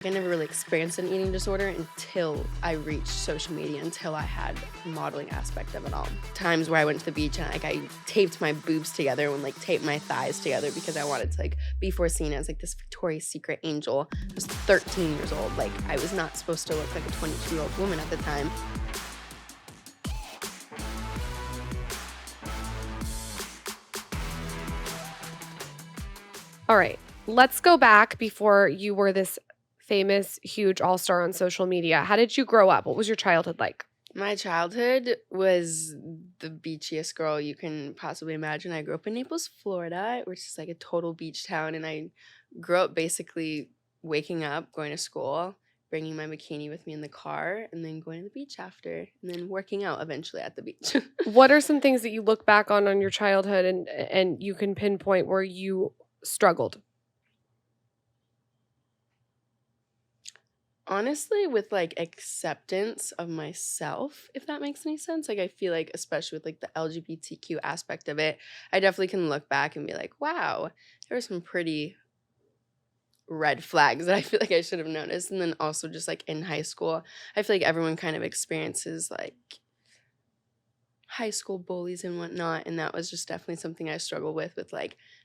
I never really experienced an eating disorder until I reached social media, until I had the modeling aspect of it all. Times where I went to the beach and I taped my boobs together and taped my thighs together because I wanted to be seen as this Victoria's Secret angel. I was 13 years old. I was not supposed to look like a 22-year-old woman at the time. All right, let's go back before you were this famous, huge all-star on social media. How did you grow up? What was your childhood like? My childhood was the beachiest girl you can possibly imagine. I grew up in Naples, Florida, which is a total beach town. And I grew up basically waking up, going to school, bringing my bikini with me in the car, and then going to the beach after, and then working out eventually at the beach. What are some things that you look back on your childhood and you can pinpoint where you struggled? Honestly, with acceptance of myself, if that makes any sense. I feel especially with the LGBTQ aspect of it, I definitely can look back and be wow, there were some pretty red flags that I feel I should have noticed. And then also just in high school, I feel everyone kind of experiences high school bullies and whatnot, and that was just definitely something I struggled with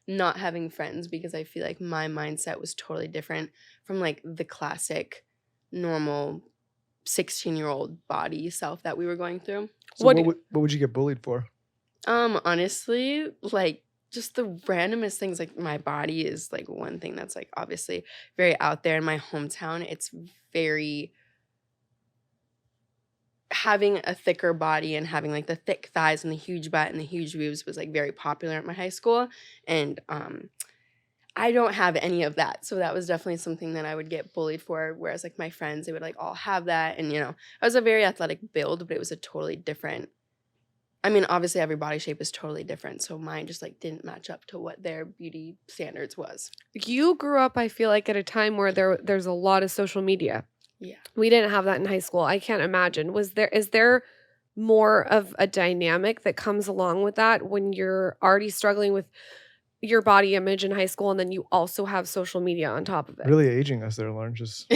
not having friends, because I feel my mindset was totally different from the classic normal 16-year-old body self that we were going through. So what would you get bullied for? Honestly, just the randomest things. My body is one thing that's obviously very out there in my hometown. It's very, having a thicker body and having the thick thighs and the huge butt and the huge boobs was very popular at my high school, and I don't have any of that. So that was definitely something that I would get bullied for, whereas my friends, they would all have that. And I was a very athletic build, but it was a totally different, obviously every body shape is totally different, so mine just didn't match up to what their beauty standards was. You grew up, I feel at a time where there's a lot of social media. Yeah. We didn't have that in high school. I can't imagine. Is there more of a dynamic that comes along with that when you're already struggling with your body image in high school, and then you also have social media on top of it? Really aging us there, Lauren. Just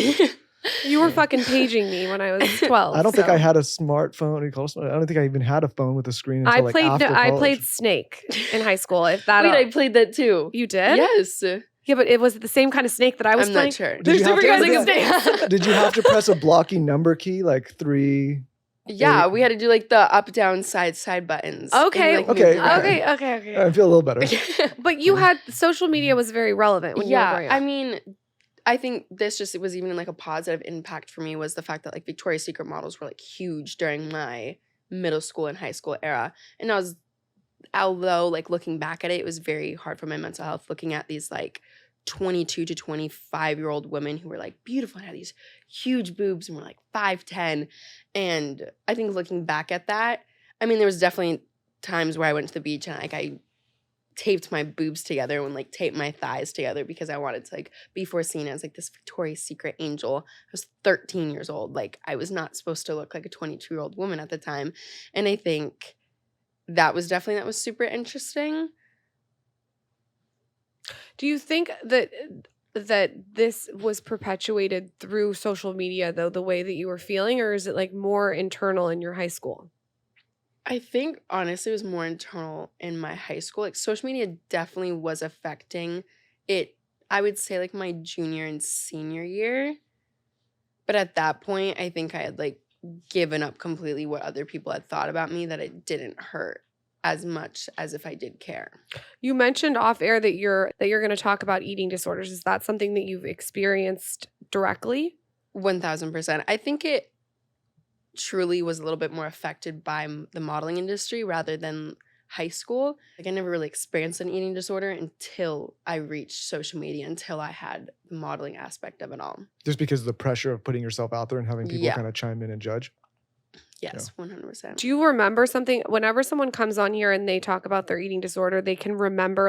You were fucking paging me when I was 12. I don't think I had a smartphone. I don't think I even had a phone with a screen until after college. I played Snake in high school. If that Wait, I played that too. You did? Yes. Yeah, but it was the same kind of snake that I was playing. I'm not sure. Did you have to press a blocking number key 3? Yeah, we had to do the up, down, side buttons. Okay. Okay. I feel a little better. But you had social media was very relevant when you were growing up. I think it was even a positive impact for me, was the fact that Victoria's Secret models were huge during my middle school and high school era. And although looking back at it, it was very hard for my mental health, looking at these 22 to 25-year-old women who were beautiful and had these huge boobs and were 5'10". And I think looking back at that, there was definitely times where I went to the beach and I taped my boobs together and taped my thighs together because I wanted to be seen as this Victoria's Secret angel. I was 13 years old. I was not supposed to look like a 22-year-old woman at the time. And I think that was super interesting. Do you think that this was perpetuated through social media, though, the way that you were feeling, or is it more internal in your high school? I think honestly it was more internal in my high school. Social media definitely was affecting it, I would say my junior and senior year. But at that point, I think I had given up completely what other people had thought about me, that it didn't hurt as much as if I did care. You mentioned off air that you're going to talk about eating disorders. Is that something that you've experienced directly? 1000%. I think it truly was a little bit more affected by the modeling industry rather than high school. I never really experienced an eating disorder until I reached social media, until I had the modeling aspect of it all. Just because of the pressure of putting yourself out there and having people kind of chime in and judge? Yes, 100%. Do you remember something, whenever someone comes on here and they talk about their eating disorder, they can remember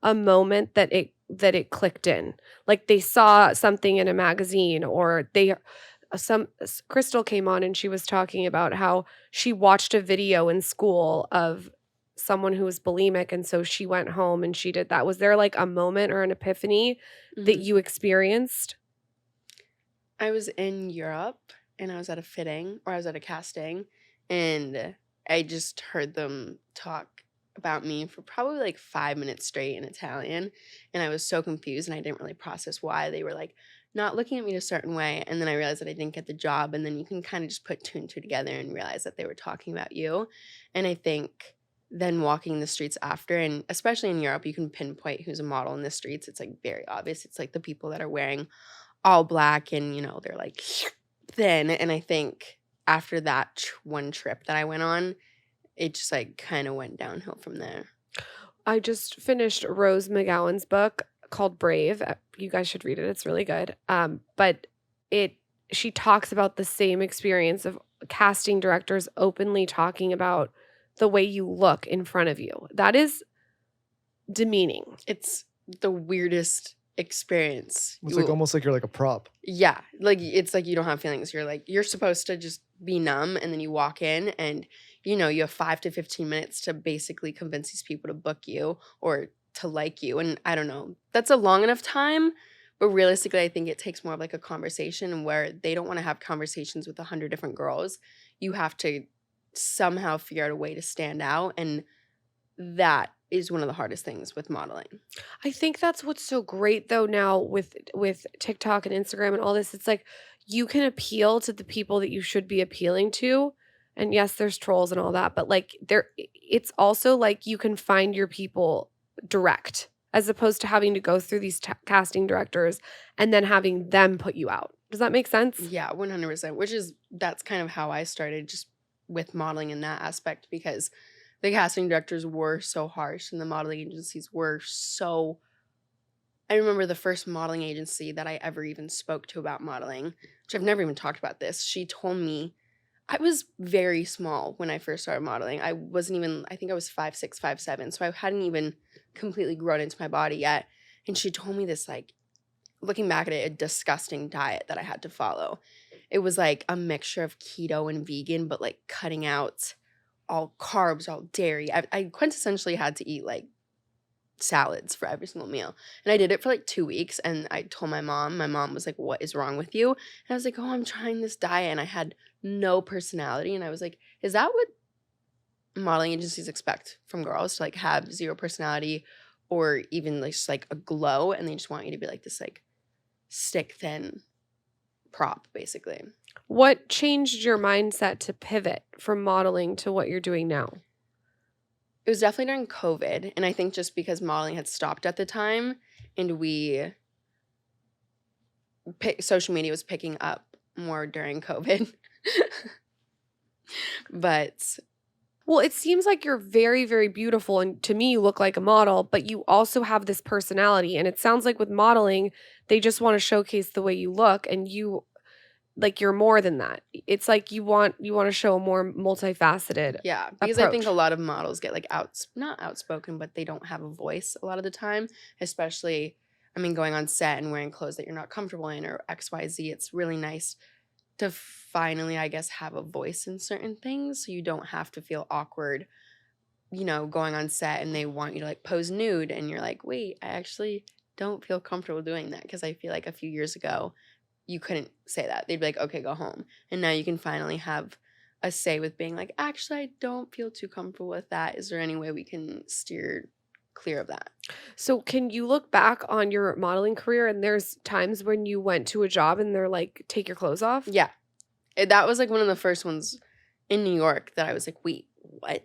a moment that it clicked in? They saw something in a magazine, or Crystal came on and she was talking about how she watched a video in school of someone who was bulimic, and so she went home and she did that. Was there a moment or an epiphany that you experienced? I was in Europe and I was at a fitting or I was at a casting and I just heard them talk about me for probably like 5 minutes straight in Italian. And I was so confused and I didn't really process why they were like not looking at me a certain way. And then I realized that I didn't get the job. And then you can kind of just put two and two together and realize that they were talking about you. And I think then walking the streets after, and especially in Europe, you can pinpoint who's a model in the streets. It's like very obvious. It's like the people that are wearing all black and, they're like thin. And I think after that one trip that I went on, it just like kind of went downhill from there. I just finished Rose McGowan's book called Brave. You guys should read it. It's really good. But she talks about the same experience of casting directors openly talking about the way you look in front of you. That is demeaning. It's the weirdest experience. It's like almost like you're like a prop. Yeah. Like it's like you don't have feelings. You're supposed to just be numb and then you walk in and you have 5 to 15 minutes to basically convince these people to book you or to like you. And I don't know. That's a long enough time. But realistically, I think it takes more of like a conversation where they don't want to have conversations with 100 different girls. You have to somehow figure out a way to stand out. And that is one of the hardest things with modeling. I think that's what's so great though now with TikTok and Instagram and all this. It's like you can appeal to the people that you should be appealing to. And yes, there's trolls and all that, but like it's also like you can find your people direct as opposed to having to go through these casting directors and then having them put you out. Does that make sense? Yeah, 100%, that's kind of how I started just with modeling in that aspect because the casting directors were so harsh and the modeling agencies were so... I remember the first modeling agency that I ever even spoke to about modeling, which I've never even talked about this. She told me I was very small when I first started modeling. I think I was 5'6", 5'7", so I hadn't even completely grown into my body yet. And she told me this, like, looking back at it, a disgusting diet that I had to follow. It was like a mixture of keto and vegan, but like cutting out all carbs, all dairy. I quintessentially had to eat like salads for every single meal. And I did it for like 2 weeks and I told my mom. My mom was like, "What is wrong with you?" And I was like, "Oh, I'm trying this diet." And I had no personality. And I was like, is that what modeling agencies expect from girls, to like have zero personality or even like just like a glow? And they just want you to be like this like stick thin prop, basically. What changed your mindset to pivot from modeling to what you're doing now? It was definitely during COVID. And I think just because modeling had stopped at the time and social media was picking up more during COVID. But well, it seems like you're very, very beautiful. And to me, you look like a model, but you also have this personality. And it sounds like with modeling, they just want to showcase the way you look. And you're more than that. It's like you want to show a more multifaceted yeah, because approach. I think a lot of models get like not outspoken, but they don't have a voice a lot of the time, especially, going on set and wearing clothes that you're not comfortable in or XYZ. It's really nice to finally, I guess, have a voice in certain things so you don't have to feel awkward, going on set and they want you to like pose nude and you're like, wait, I actually don't feel comfortable doing that, because I feel like a few years ago you couldn't say that. They'd be like, okay, go home. And now you can finally have a say with being like, actually, I don't feel too comfortable with that. Is there any way we can steer clear of that? So can you look back on your modeling career and there's times when you went to a job and they're like, take your clothes off? Yeah. That was like one of the first ones in New York that I was like, wait, what?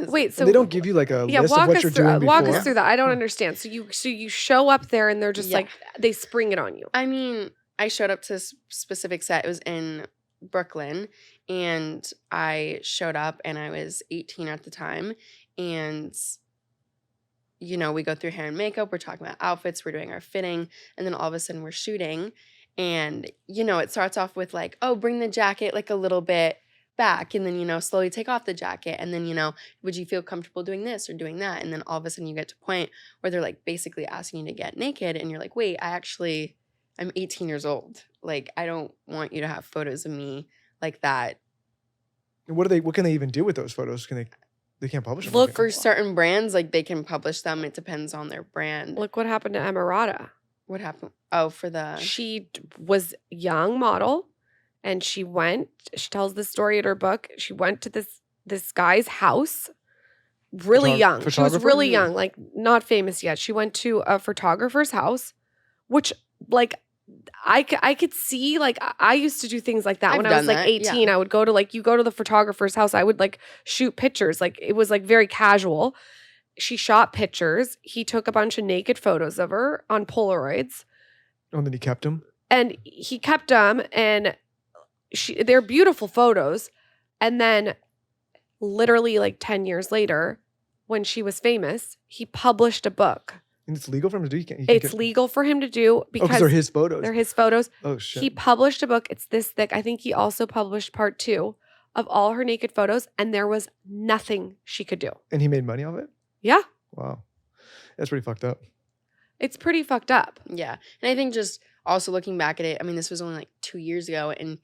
Wait, so they don't give you like a list of what you're doing before? Walk us through that. I don't understand. So you show up there and they're just like, they spring it on you. I showed up to a specific set. It was in Brooklyn, and I showed up and I was 18 at the time. And, we go through hair and makeup. We're talking about outfits. We're doing our fitting. And then all of a sudden we're shooting. And, it starts off with like, oh, bring the jacket like a little bit back. And then, slowly take off the jacket. And then, would you feel comfortable doing this or doing that? And then all of a sudden you get to a point where they're like basically asking you to get naked. And you're like, wait, I'm 18 years old. Like, I don't want you to have photos of me like that. And what can they even do with those photos? They can't publish them? Look, for certain brands, like they can publish them. It depends on their brand. Look what happened to Emirata. What happened? Oh, for the She was young model, and she tells this story in her book. She went to this guy's house, really young. She was Photographer? really young, like not famous yet. She went to a photographer's house, which like I could see, like I used to do things like that I've when I was done like that, 18. yeah. I would go to you go to the photographer's house. I would like shoot pictures. Like it was like very casual. She shot pictures. He took a bunch of naked photos of her on Polaroids. Oh, and then he kept him? And he kept them, and they're beautiful photos. And then literally like 10 years later, when she was famous, he published a book. And it's legal for him to do? It's legal for him to do because they're his photos. They're his photos. Oh, shit. He published a book. It's this thick. I think he also published part 2 of all her naked photos, and there was nothing she could do. And he made money off it? Yeah. Wow. That's pretty fucked up. It's pretty fucked up. Yeah. And I think just also looking back at it, I mean, this was only like 2 years ago, and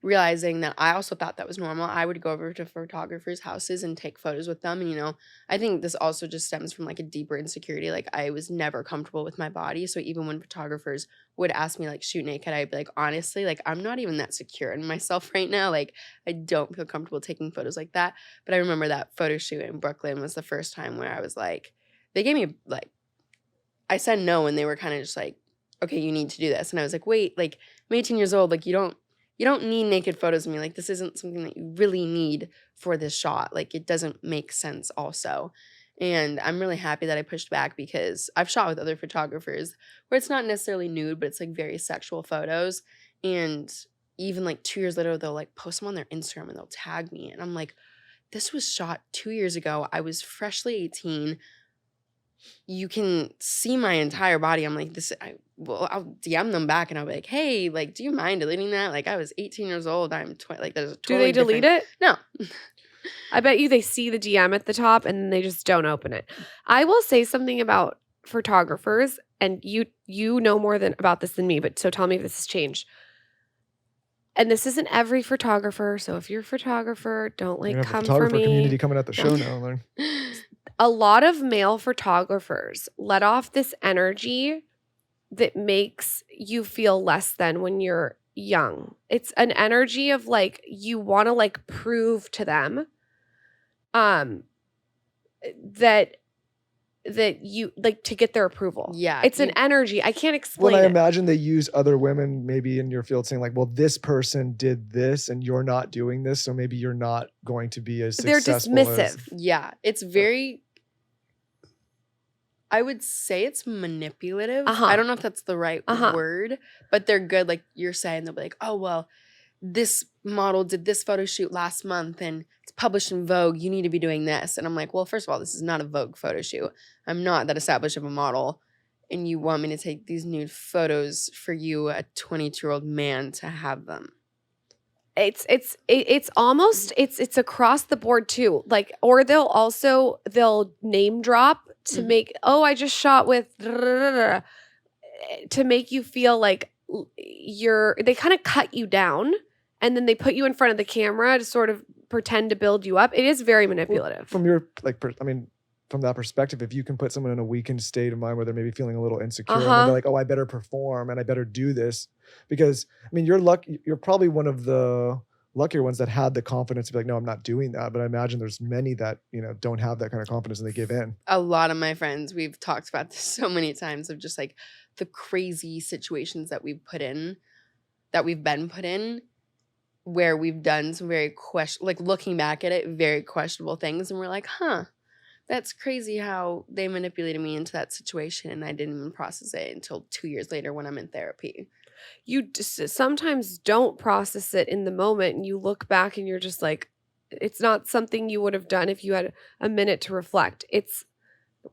realizing that I also thought that was normal. I would go over to photographers' houses and take photos with them. And, I think this also just stems from like a deeper insecurity. Like I was never comfortable with my body. So even when photographers would ask me like shoot naked, I'd be like, honestly, like I'm not even that secure in myself right now. Like I don't feel comfortable taking photos like that. But I remember that photo shoot in Brooklyn was the first time where I was like, they gave me like, I said no, and they were kind of just like, okay, you need to do this. And I was like, wait, like I'm 18 years old. Like you don't need naked photos of me. Like this isn't something that you really need for this shot. Like it doesn't make sense also. And I'm really happy that I pushed back because I've shot with other photographers where it's not necessarily nude, but it's like very sexual photos. And even like 2 years later, they'll like post them on their Instagram and they'll tag me. And I'm like, this was shot 2 years ago. I was freshly 18. You can see my entire body. I'm like, I'll DM them back and I'll be like, hey, like, do you mind deleting that? Like, I was 18 years old. I'm 20. Like, there's a Do totally they delete it? No. I bet you they see the DM at the top and then they just don't open it. I will say something about photographers, and you know more about this than me, but so tell me if this has changed. And this isn't every photographer, so if you're a photographer, don't like come for me. Community coming at the show now. Like. A lot of male photographers let off this energy that makes you feel less than when you're young. It's an energy of like you want to like prove to them that you like to get their approval. Yeah. It's an energy. I can't explain Well, I it. imagine they use other women maybe in your field saying like, well, this person did this and you're not doing this, so maybe you're not going to be as They're successful dismissive. Yeah. It's very, I would say it's manipulative. I don't know if that's the right word, but they're good. Like you're saying, they'll be like, oh, well, this model did this photo shoot last month and it's published in Vogue. You need to be doing this. And I'm like, well, first of all, this is not a Vogue photo shoot. I'm not that established of a model. And you want me to take these nude photos for you, a 22-year-old man, to have them. It's almost it's across the board too. Like, or they'll name drop to make, I just shot with to make you feel like they kind of cut you down, and then they put you in front of the camera to sort of pretend to build you up. It is very manipulative. From your from that perspective, if you can put someone in a weakened state of mind where they're maybe feeling a little insecure and then they're like, oh, I better perform and I better do this, because you're probably one of the luckier ones that had the confidence to be like, no, I'm not doing that. But I imagine there's many that, don't have that kind of confidence and they give in. A lot of my friends, we've talked about this so many times, of just like the crazy situations that we've been put in, where we've done some very looking back at it, very questionable things. And we're like, that's crazy how they manipulated me into that situation. And I didn't even process it until 2 years later when I'm in therapy. You sometimes don't process it in the moment, and you look back and you're just like, it's not something you would have done if you had a minute to reflect. It's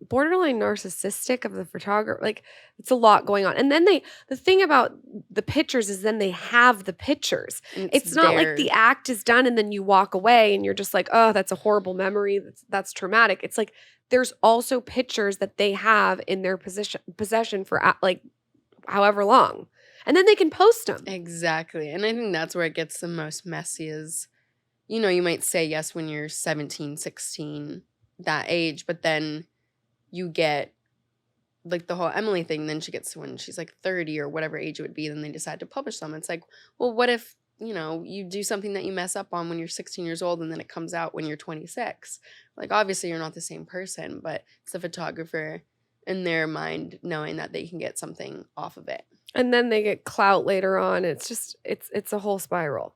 borderline narcissistic of the photographer. Like, it's a lot going on. And then the thing about the pictures is then they have the pictures. It's not like the act is done and then you walk away and you're just like, oh, that's a horrible memory. That's traumatic. It's like there's also pictures that they have in their possession for like however long. And then they can post them. Exactly. And I think that's where it gets the most messy is, you might say yes when you're 17, 16, that age, but then you get like the whole Emily thing, then she gets when she's like 30 or whatever age it would be, then they decide to publish them. It's like, well, what if, you do something that you mess up on when you're 16 years old and then it comes out when you're 26? Like, obviously you're not the same person, but it's the photographer in their mind knowing that they can get something off of it. And then they get clout later on. It's just, it's a whole spiral.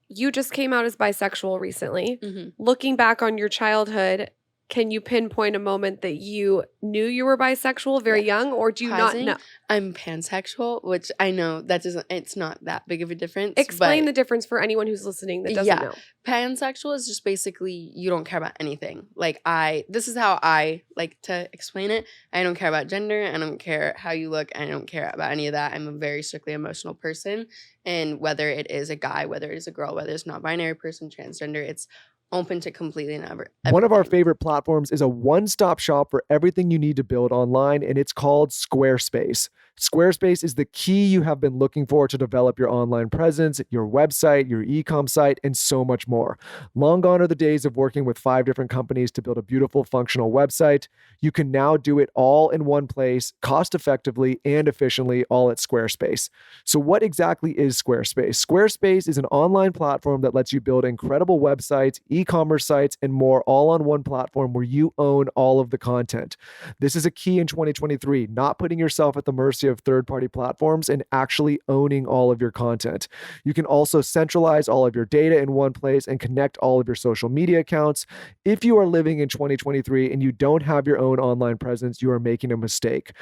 You just came out as bisexual recently. Mm-hmm. Looking back on your childhood, can you pinpoint a moment that you knew you were bisexual very young, or do you not know? I'm pansexual, which I know it's not that big of a difference. Explain the difference for anyone who's listening that doesn't know. Pansexual is just basically you don't care about anything. Like this is how I like to explain it. I don't care about gender. I don't care how you look. I don't care about any of that. I'm a very strictly emotional person. And whether it is a guy, whether it is a girl, whether it's not-binary person, transgender, it's open to completely everything. One of our favorite platforms is a one-stop shop for everything you need to build online, and it's called Squarespace. Squarespace is the key you have been looking for to develop your online presence, your website, your e-com site, and so much more. Long gone are the days of working with 5 different companies to build a beautiful, functional website. You can now do it all in one place, cost-effectively and efficiently, all at Squarespace. So what exactly is Squarespace? Squarespace is an online platform that lets you build incredible websites, e-commerce sites, and more, all on one platform where you own all of the content. This is a key in 2023, not putting yourself at the mercy of third-party platforms and actually owning all of your content. You can also centralize all of your data in one place and connect all of your social media accounts. If you are living in 2023 and you don't have your own online presence, you are making a mistake.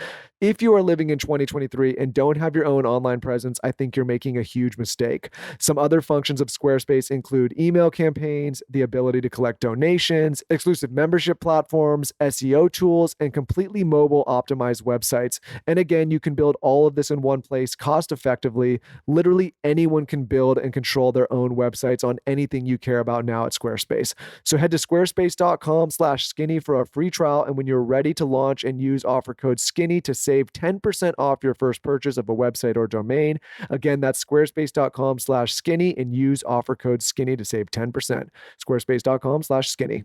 If you are living in 2023 and don't have your own online presence, I think you're making a huge mistake. Some other functions of Squarespace include email campaigns, the ability to collect donations, exclusive membership platforms, SEO tools, and completely mobile optimized websites. And again, you can build all of this in one place cost effectively. Literally anyone can build and control their own websites on anything you care about now at Squarespace. So head to squarespace.com/skinny for a free trial. And when you're ready to launch, and use offer code SKINNY to save 10% off your first purchase of a website or domain. Again, that's squarespace.com/skinny and use offer code SKINNY to save 10%. Squarespace.com/skinny.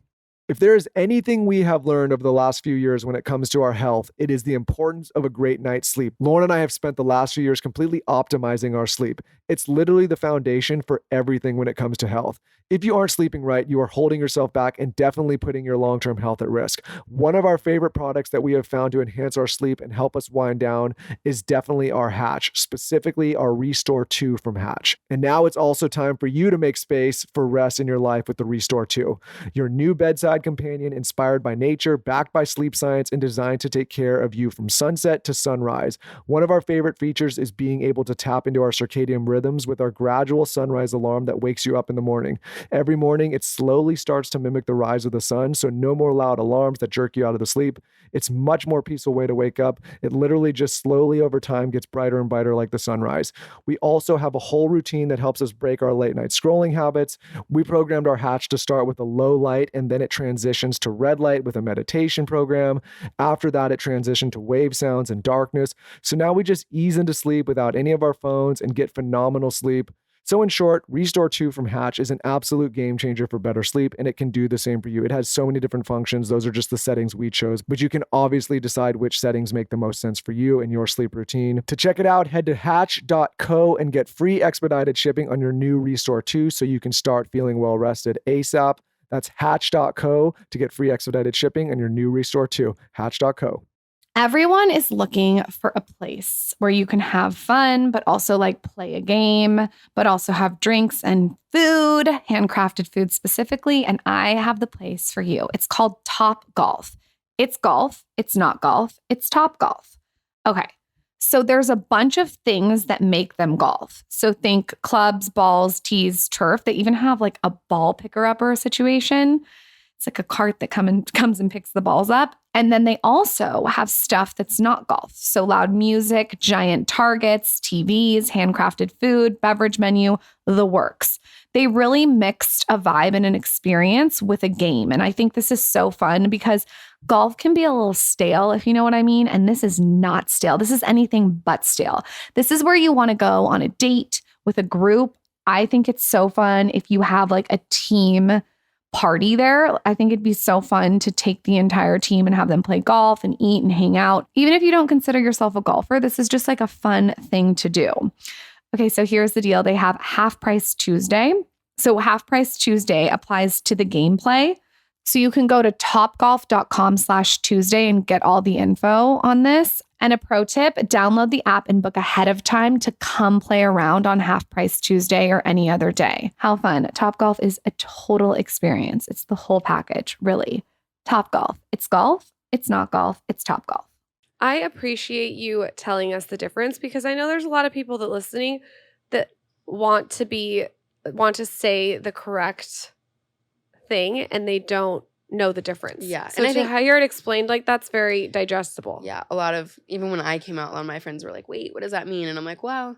If there is anything we have learned over the last few years when it comes to our health, it is the importance of a great night's sleep. Lauren and I have spent the last few years completely optimizing our sleep. It's literally the foundation for everything when it comes to health. If you aren't sleeping right, you are holding yourself back and definitely putting your long-term health at risk. One of our favorite products that we have found to enhance our sleep and help us wind down is definitely our Hatch, specifically our Restore 2 from Hatch. And now it's also time for you to make space for rest in your life with the Restore 2, your new bedside companion inspired by nature, backed by sleep science, and designed to take care of you from sunset to sunrise. One of our favorite features is being able to tap into our circadian rhythms with our gradual sunrise alarm that wakes you up in the morning. Every morning, it slowly starts to mimic the rise of the sun, so no more loud alarms that jerk you out of the sleep. It's much more peaceful way to wake up. It literally just slowly over time gets brighter and brighter like the sunrise. We also have a whole routine that helps us break our late night scrolling habits. We programmed our Hatch to start with a low light, and then it transitions to red light with a meditation program. After that, it transitioned to wave sounds and darkness. So now we just ease into sleep without any of our phones and get phenomenal sleep. So in short, Restore 2 from Hatch is an absolute game changer for better sleep, and it can do the same for you. It has so many different functions. Those are just the settings we chose, but you can obviously decide which settings make the most sense for you and your sleep routine. To check it out, head to hatch.co and get free expedited shipping on your new Restore 2 so you can start feeling well rested ASAP. That's hatch.co to get free expedited shipping on your new Restore 2. Hatch.co. Everyone is looking for a place where you can have fun, but also like play a game, but also have drinks and food, handcrafted food specifically. And I have the place for you. It's called Top Golf. It's golf. It's not golf. It's Top Golf. Okay. So there's a bunch of things that make them golf. So think clubs, balls, tees, turf. They even have like a ball picker upper situation. It's like a cart that comes and picks the balls up. And then they also have stuff that's not golf. So loud music, giant targets, TVs, handcrafted food, beverage menu, the works. They really mixed a vibe and an experience with a game. And I think this is so fun because golf can be a little stale, if you know what I mean. And this is not stale. This is anything but stale. This is where you want to go on a date with a group. I think it's so fun if you have like a team party there. I think it'd be so fun to take the entire team and have them play golf and eat and hang out. Even if you don't consider yourself a golfer, this is just like a fun thing to do. Okay, so here's the deal. They have Half Price Tuesday. So Half Price Tuesday applies to the gameplay. So you can go to topgolf.com/Tuesday and get all the info on this. And a pro tip, download the app and book ahead of time to come play around on Half Price Tuesday or any other day. How fun. Topgolf is a total experience. It's the whole package, really. Topgolf. It's golf. It's not golf. It's Topgolf. I appreciate you telling us the difference because I know there's a lot of people that listening that want to say the correct thing and they don't know the difference. Yeah. So and I think how you heard it explained, like that's very digestible. Yeah. A lot of, even when I came out, a lot of my friends were like, wait, what does that mean? And I'm like, well,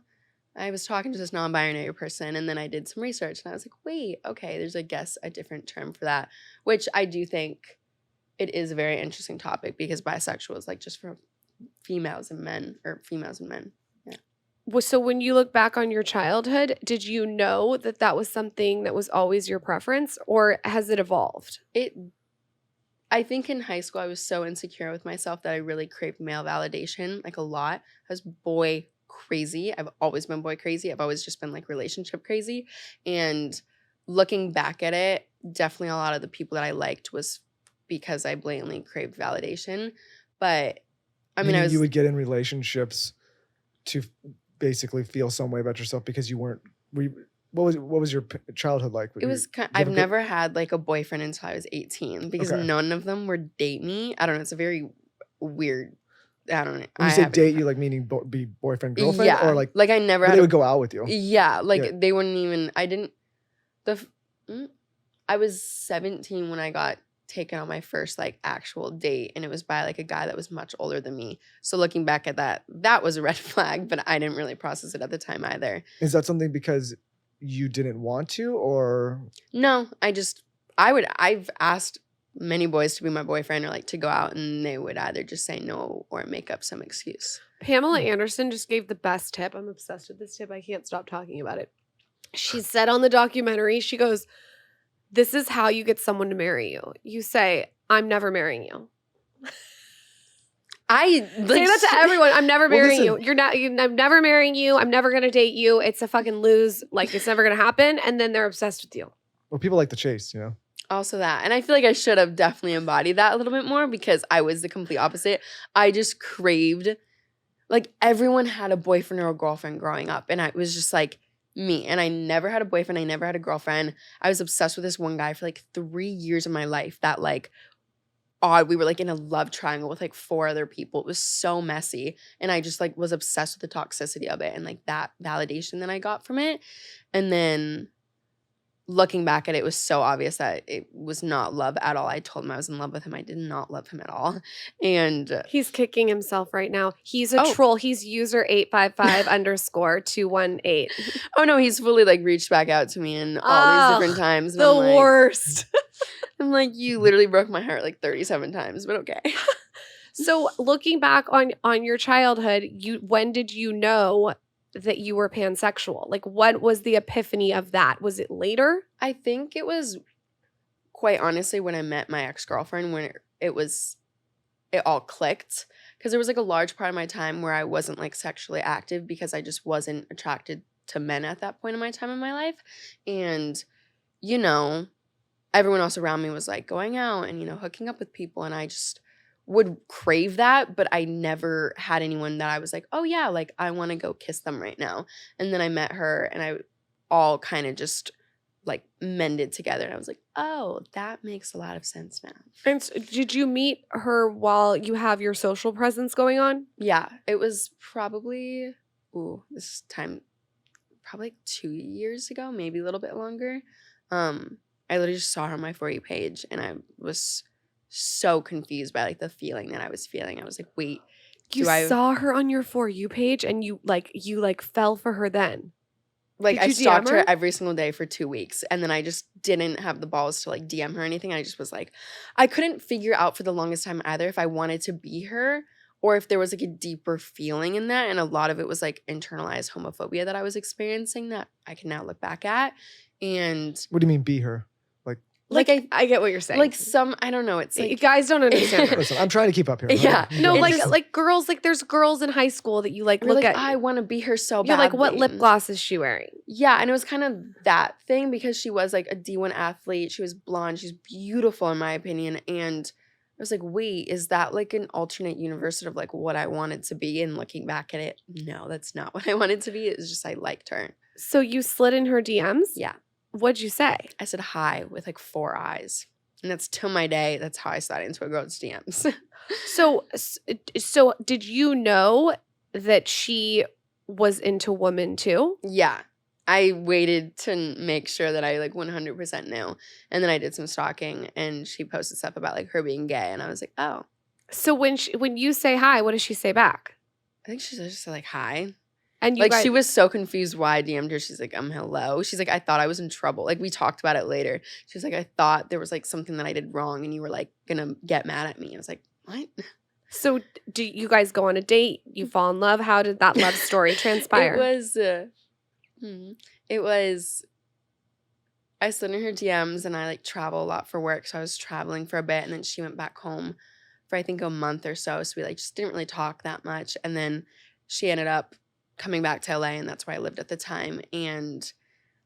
I was talking to this non-binary person and then I did some research and I was like, wait, okay, there's I guess a different term for that, which I do think it is a very interesting topic because bisexual is like just for females and men or females and men. So when you look back on your childhood, did you know that that was something that was always your preference or has it evolved? I think in high school I was so insecure with myself that I really craved male validation like a lot. I was boy crazy. I've always been boy crazy. I've always just been like relationship crazy. And looking back at it, definitely a lot of the people that I liked was because I blatantly craved validation. But I mean, you would get in relationships to basically feel some way about yourself because you weren't. What was your childhood like? It was I've never had like a boyfriend until I was 18 because none of them would date me. I don't know. It's a very weird. I don't know. When you say date, you like meaning be boyfriend girlfriend, yeah, or like I never. They would go out with you. Yeah, like they wouldn't even. I didn't. I was 17 when I got taken on my first like actual date, and it was by like a guy that was much older than me. So looking back at that was a red flag, but I didn't really process it at the time either. Is that something because you didn't want to, or no? I've asked many boys to be my boyfriend or like to go out, and they would either just say no or make up some excuse. Pamela Anderson just gave the best tip. I'm obsessed with this tip. I can't stop talking about it. She said on the documentary, she goes, "This is how you get someone to marry you. You say, I'm never marrying you." I say that to everyone. I'm never marrying you. I'm never marrying you. I'm never going to date you. It's a fucking lose. Like, it's never going to happen. And then they're obsessed with you. Well, people like the chase, you know? Also that. And I feel like I should have definitely embodied that a little bit more because I was the complete opposite. I just craved, like everyone had a boyfriend or a girlfriend growing up. And I was just like me. And I never had a boyfriend. I never had a girlfriend. I was obsessed with this one guy for like 3 years of my life that like, we were like in a love triangle with like 4 other people. It was so messy. And I just like was obsessed with the toxicity of it and like that validation that I got from it. And then looking back at it, it was so obvious that it was not love at all. I told him I was in love with him. I did not love him at all. And he's kicking himself right now. He's a troll. He's user 855_218. Oh no, he's fully like reached back out to me in all these different times. The worst. I'm like, you literally broke my heart like 37 times, but okay. So looking back on your childhood, when did you know that you were pansexual? Like, what was the epiphany of that? Was it later? I think it was quite honestly when I met my ex-girlfriend when it all clicked. Because there was like a large part of my time where I wasn't like sexually active because I just wasn't attracted to men at that point in my time in my life. And, you know, everyone else around me was like going out and, you know, hooking up with people. And I just would crave that, but I never had anyone that I was like, oh yeah, like I want to go kiss them right now. And then I met her and I all kind of just like mended together. And I was like, oh, that makes a lot of sense now. And so did you meet her while you have your social presence going on? Yeah, it was probably, this time, probably 2 years ago, maybe a little bit longer. I literally just saw her on my For You page and I was so confused by like the feeling that I was feeling. I was like, wait, you saw her on your For You page and you fell for her then? Like I stalked her every single day for 2 weeks and then I just didn't have the balls to like DM her or anything. I just was like, I couldn't figure out for the longest time either if I wanted to be her or if there was like a deeper feeling in that. And a lot of it was like internalized homophobia that I was experiencing that I can now look back at. And what do you mean be her? Like, I get what you're saying. Like I don't know. It's like guys don't understand that. Listen, I'm trying to keep up here. Yeah. No, It like just- like girls, like there's girls in high school that you like you're look like, at. I want to be her so You're like, what badly. lip gloss is she wearing? Yeah, and it was kind of that thing because she was like a D1 athlete. She was blonde. She's beautiful in my opinion. And I was like, wait, is that like an alternate universe of like what I wanted to be? And looking back at it, no, that's not what I wanted to be. It's just I liked her. So you slid in her DMs? Yeah. What'd you say? I said hi with like 4 eyes. And that's till my day. That's how I slid into a girl's DMs. So did you know that she was into women too? Yeah. I waited to make sure that I like 100% knew. And then I did some stalking and she posted stuff about like her being gay. And I was like, oh. So when you say hi, what does she say back? I think she just said like hi. And you Like guys, she was so confused why I DM'd her. She's like, hello. She's like, I thought I was in trouble. Like we talked about it later. She was like, I thought there was like something that I did wrong and you were like gonna get mad at me. I was like, what? So do you guys go on a date? You fall in love? How did that love story transpire? It was I slid in her DMs and I like travel a lot for work. So I was traveling for a bit and then she went back home for I think a month or so. So we like just didn't really talk that much. And then she ended up coming back to LA and that's where I lived at the time. And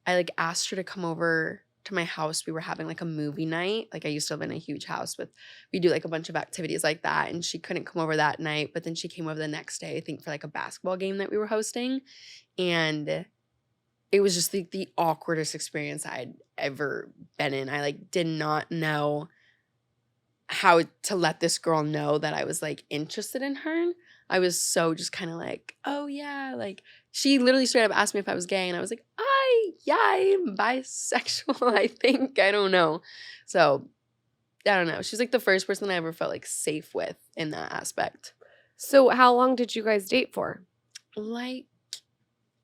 I like asked her to come over to my house. We were having like a movie night. Like I used to live in a huge house we do like a bunch of activities like that. And she couldn't come over that night, but then she came over the next day, I think for like a basketball game that we were hosting. And it was just like the awkwardest experience I'd ever been in. I like did not know how to let this girl know that I was like interested in her. I was so just kind of like, oh yeah, like she literally straight up asked me if I was gay and I was like, I'm bisexual, I think. I don't know. So I don't know. She's like the first person I ever felt like safe with in that aspect. So how long did you guys date for? Like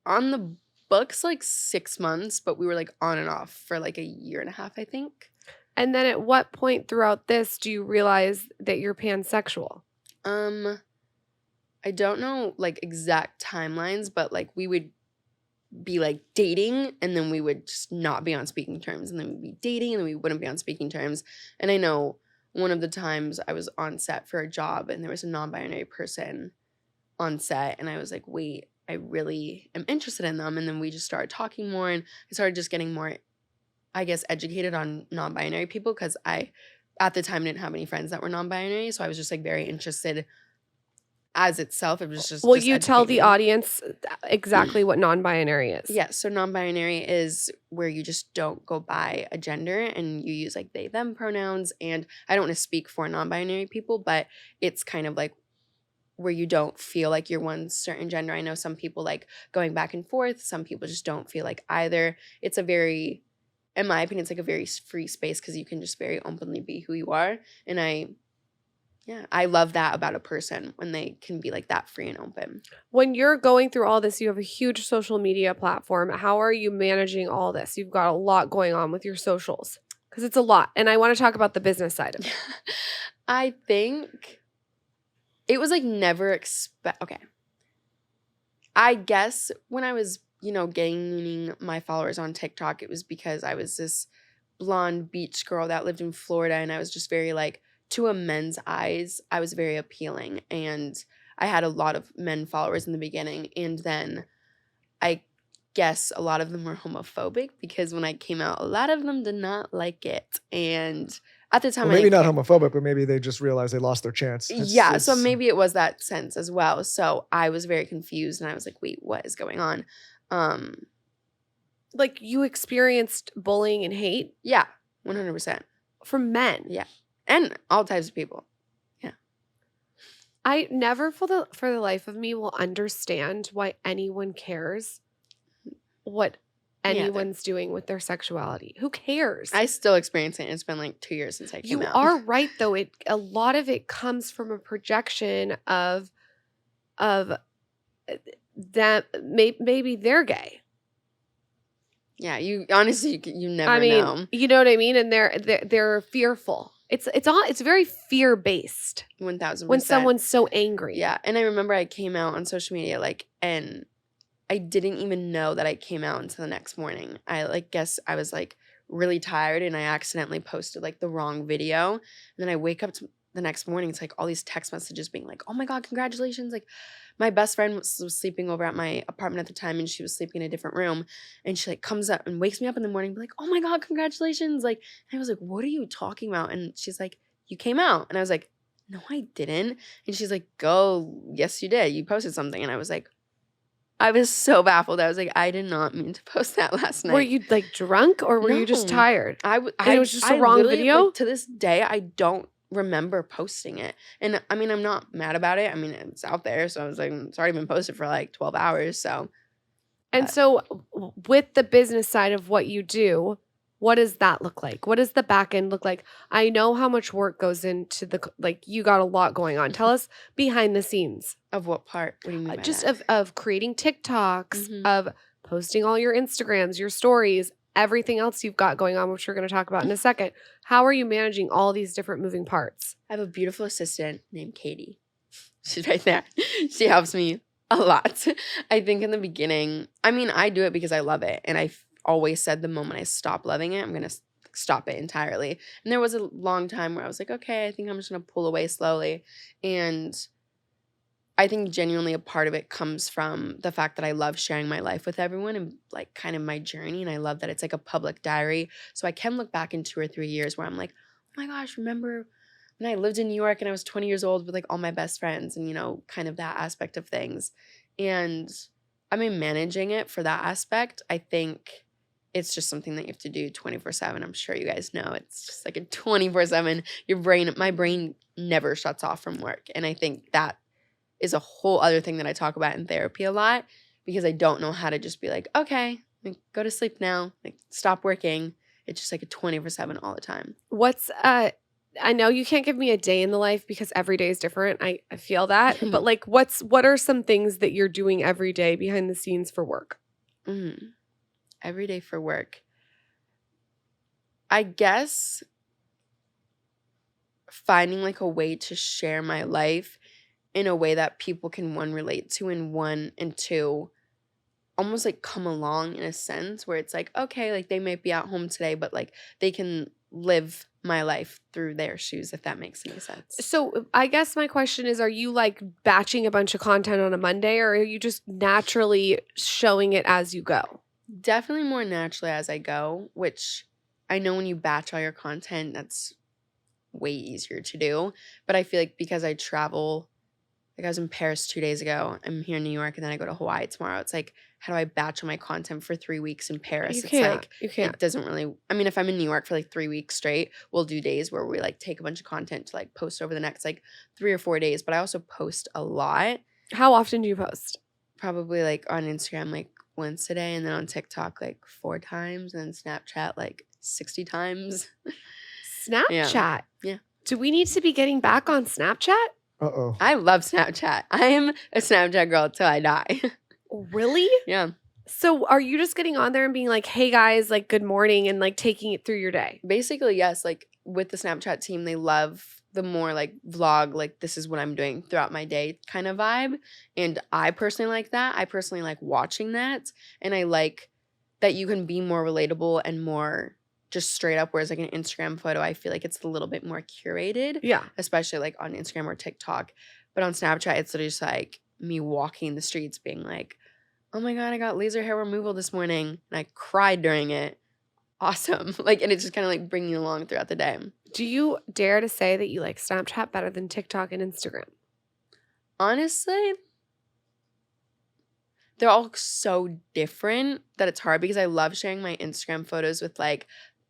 on the books, like 6 months, but we were like on and off for like a year and a half, I think. And then at what point throughout this do you realize that you're pansexual? I don't know like exact timelines, but like we would be like dating and then we would just not be on speaking terms and then we'd be dating and then we wouldn't be on speaking terms. And I know one of the times I was on set for a job and there was a non-binary person on set and I was like, wait, I really am interested in them. And then we just started talking more and I started just getting more, I guess, educated on non-binary people because I, at the time, didn't have any friends that were non-binary. So I was just like very interested as itself. It was just Will just you tell the educating. audience exactly what non-binary is? Yeah, so non-binary is where you just don't go by a gender and you use like they, them pronouns. And I don't want to speak for non-binary people, but it's kind of like where you don't feel like you're one certain gender. I know some people like going back and forth. Some people just don't feel like either. It's a very, in my opinion, it's like a very free space because you can just very openly be who you are. And I love that about a person when they can be like that free and open. When you're going through all this, you have a huge social media platform. How are you managing all this? You've got a lot going on with your socials because it's a lot. And I want to talk about the business side of it. I think it was like never okay. I guess when I was, gaining my followers on TikTok, it was because I was this blonde beach girl that lived in Florida and I was just very like, to a men's eyes, I was very appealing and I had a lot of men followers in the beginning. And then I guess a lot of them were homophobic because when I came out, a lot of them did not like it. And at the time, well, maybe not homophobic, but maybe they just realized they lost their chance. So maybe it was that sense as well. So I was very confused and I was like, wait, what is going on? Like you experienced bullying and hate? Yeah, 100%. From men? Yeah. And all types of people. Yeah. I never for the life of me will understand why anyone cares what anyone's doing with their sexuality. Who cares? I still experience it. It's been like 2 years since I came out. You are right though. A lot of it comes from a projection of that maybe they're gay. Yeah, you honestly you never know. You know what I mean? And they're fearful. It's very fear based. 1000%. When someone's so angry. Yeah, and I remember I came out on social media and I didn't even know that I came out until the next morning. I guess I was like really tired and I accidentally posted like the wrong video. And then I wake up the next morning, it's like all these text messages being like, oh my God, congratulations. Like my best friend was sleeping over at my apartment at the time and she was sleeping in a different room. And she like comes up and wakes me up in the morning, be like, oh my God, congratulations. Like, and I was like, what are you talking about? And she's like, you came out. And I was like, no, I didn't. And she's like, yes, you did. You posted something. And I was like, I was so baffled. I was like, I did not mean to post that last night. Were you like drunk or were you just No. tired? And it was just a wrong literally, video? like, to this day, I don't remember posting it. And I mean, I'm not mad about it. I mean, it's out there. So I was like, it's already been posted for like 12 hours. So. And so with the business side of what you do, what does that look like? What does the back end look like? I know how much work goes into like you got a lot going on. Tell us behind the scenes. Of what part? What do you mean by Just that? of creating TikToks, Mhm. of posting all your Instagrams, your stories, everything else you've got going on, which we're going to talk about in a second. How are you managing all these different moving parts? I have a beautiful assistant named Katie. She's right there. She helps me a lot. I think in the beginning, I mean, I do it because I love it. And I've always said the moment I stop loving it, I'm going to stop it entirely. And there was a long time where I was like, okay, I think I'm just going to pull away slowly. And I think genuinely a part of it comes from the fact that I love sharing my life with everyone and like kind of my journey. And I love that it's like a public diary. So I can look back in 2 or 3 years where I'm like, oh my gosh, remember when I lived in New York and I was 20 years old with like all my best friends and, you know, kind of that aspect of things. And I mean, managing it for that aspect, I think it's just something that you have to do 24/7. I'm sure you guys know it's just like a 24/7. My brain never shuts off from work. And I think that is a whole other thing that I talk about in therapy a lot because I don't know how to just be like, okay, like, go to sleep now, like stop working. It's just like a 24/7 all the time. What's I know you can't give me a day in the life because every day is different. I feel that. But like what are some things that you're doing every day behind the scenes for work? Every day for work. I guess finding like a way to share my life in a way that people can one relate to and two almost like come along in a sense where it's like, okay, like they might be at home today, but like they can live my life through their shoes, if that makes any sense. So I guess my question is, are you like batching a bunch of content on a Monday or are you just naturally showing it as you go? Definitely more naturally as I go, which I know when you batch all your content, that's way easier to do. But I feel like because I travel, like I was in Paris 2 days ago, I'm here in New York, and then I go to Hawaii tomorrow. It's like, how do I batch all my content for 3 weeks in Paris? You It's can't. like, You can't. it doesn't really, I mean, if I'm in New York for like 3 weeks straight, we'll do days where we like take a bunch of content to like post over the next like 3 or 4 days. But I also post a lot. How often do you post? Probably like on Instagram, like once a day, and then on TikTok, like 4 times, and then Snapchat, like 60 times. Snapchat. Yeah. Do we need to be getting back on Snapchat? Uh-oh. I love Snapchat. I am a Snapchat girl till I die. Really? Yeah. So are you just getting on there and being like, hey guys, like good morning and like taking it through your day? Basically, yes. Like with the Snapchat team, they love the more like vlog, like this is what I'm doing throughout my day kind of vibe. And I personally like that. I personally like watching that. And I like that you can be more relatable and more just straight up. Whereas like an Instagram photo, I feel like it's a little bit more curated. Yeah. Especially like on Instagram or TikTok. But on Snapchat, it's literally just like me walking the streets being like, oh my God, I got laser hair removal this morning. And I cried during it. Awesome. Like, and it's just kind of like bringing you along throughout the day. Do you dare to say that you like Snapchat better than TikTok and Instagram? Honestly, they're all so different that it's hard because I love sharing my Instagram photos with like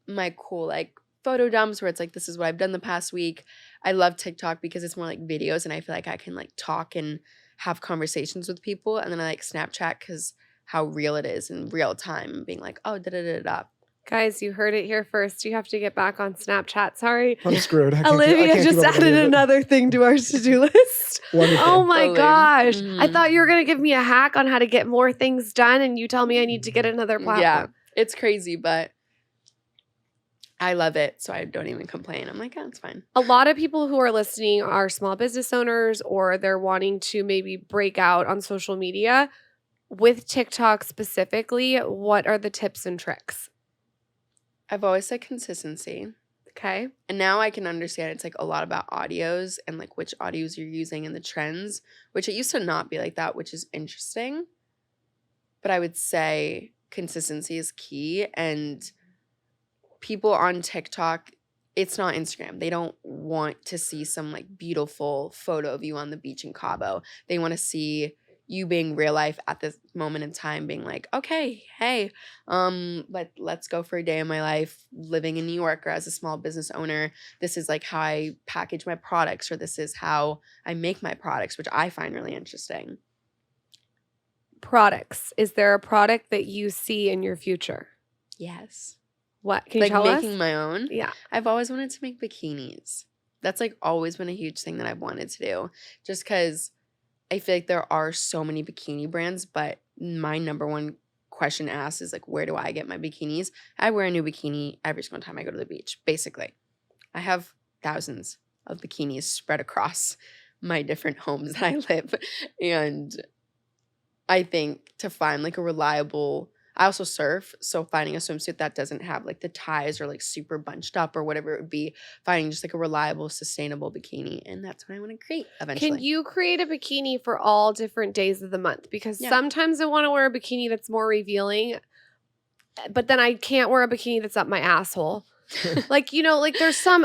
my cool like photo dumps where it's like, this is what I've done the past week. I love TikTok because it's more like videos and I feel like I can like talk and have conversations with people. And then I like Snapchat because how real it is in real time and being like, oh, da-da-da-da-da. Guys, you heard it here first. You have to get back on Snapchat. Sorry. I'm screwed. I Olivia can't keep just up with added any of it. another thing to our to-do list. Wonderful. Oh my Totally. gosh. I Mhm. thought you were going to give me a hack on how to get more things done and you tell me I need to get another platform. Yeah, it's crazy, but I love it. So I don't even complain. I'm like, oh, it's fine. A lot of people who are listening are small business owners or they're wanting to maybe break out on social media. With TikTok specifically, what are the tips and tricks? I've always said consistency. Okay. And now I can understand it's like a lot about audios and like which audios you're using and the trends, which it used to not be like that, which is interesting. But I would say consistency is key. And people on TikTok, it's not Instagram. They don't want to see some like beautiful photo of you on the beach in Cabo. They want to see you being real life at this moment in time, being like, okay, hey, let's go for a day in my life living in New York or as a small business owner. This is like how I package my products, or this is how I make my products, which I find really interesting. Products. Is there a product that you see in your future? Yes. What? Can you Like tell us? making my own. Yeah. I've always wanted to make bikinis. That's like always been a huge thing that I've wanted to do, just because I feel like there are so many bikini brands, but my number one question asked is like, where do I get my bikinis? I wear a new bikini every single time I go to the beach, basically. I have thousands of bikinis spread across my different homes that I live. And I think to find like a reliable, I also surf, so finding a swimsuit that doesn't have like the ties or like super bunched up or whatever it would be, finding just like a reliable, sustainable bikini, and that's what I want to create eventually. Can you create a bikini for all different days of the month? Because Yeah. sometimes I want to wear a bikini that's more revealing, but then I can't wear a bikini that's up my asshole. Like, you know, like there's some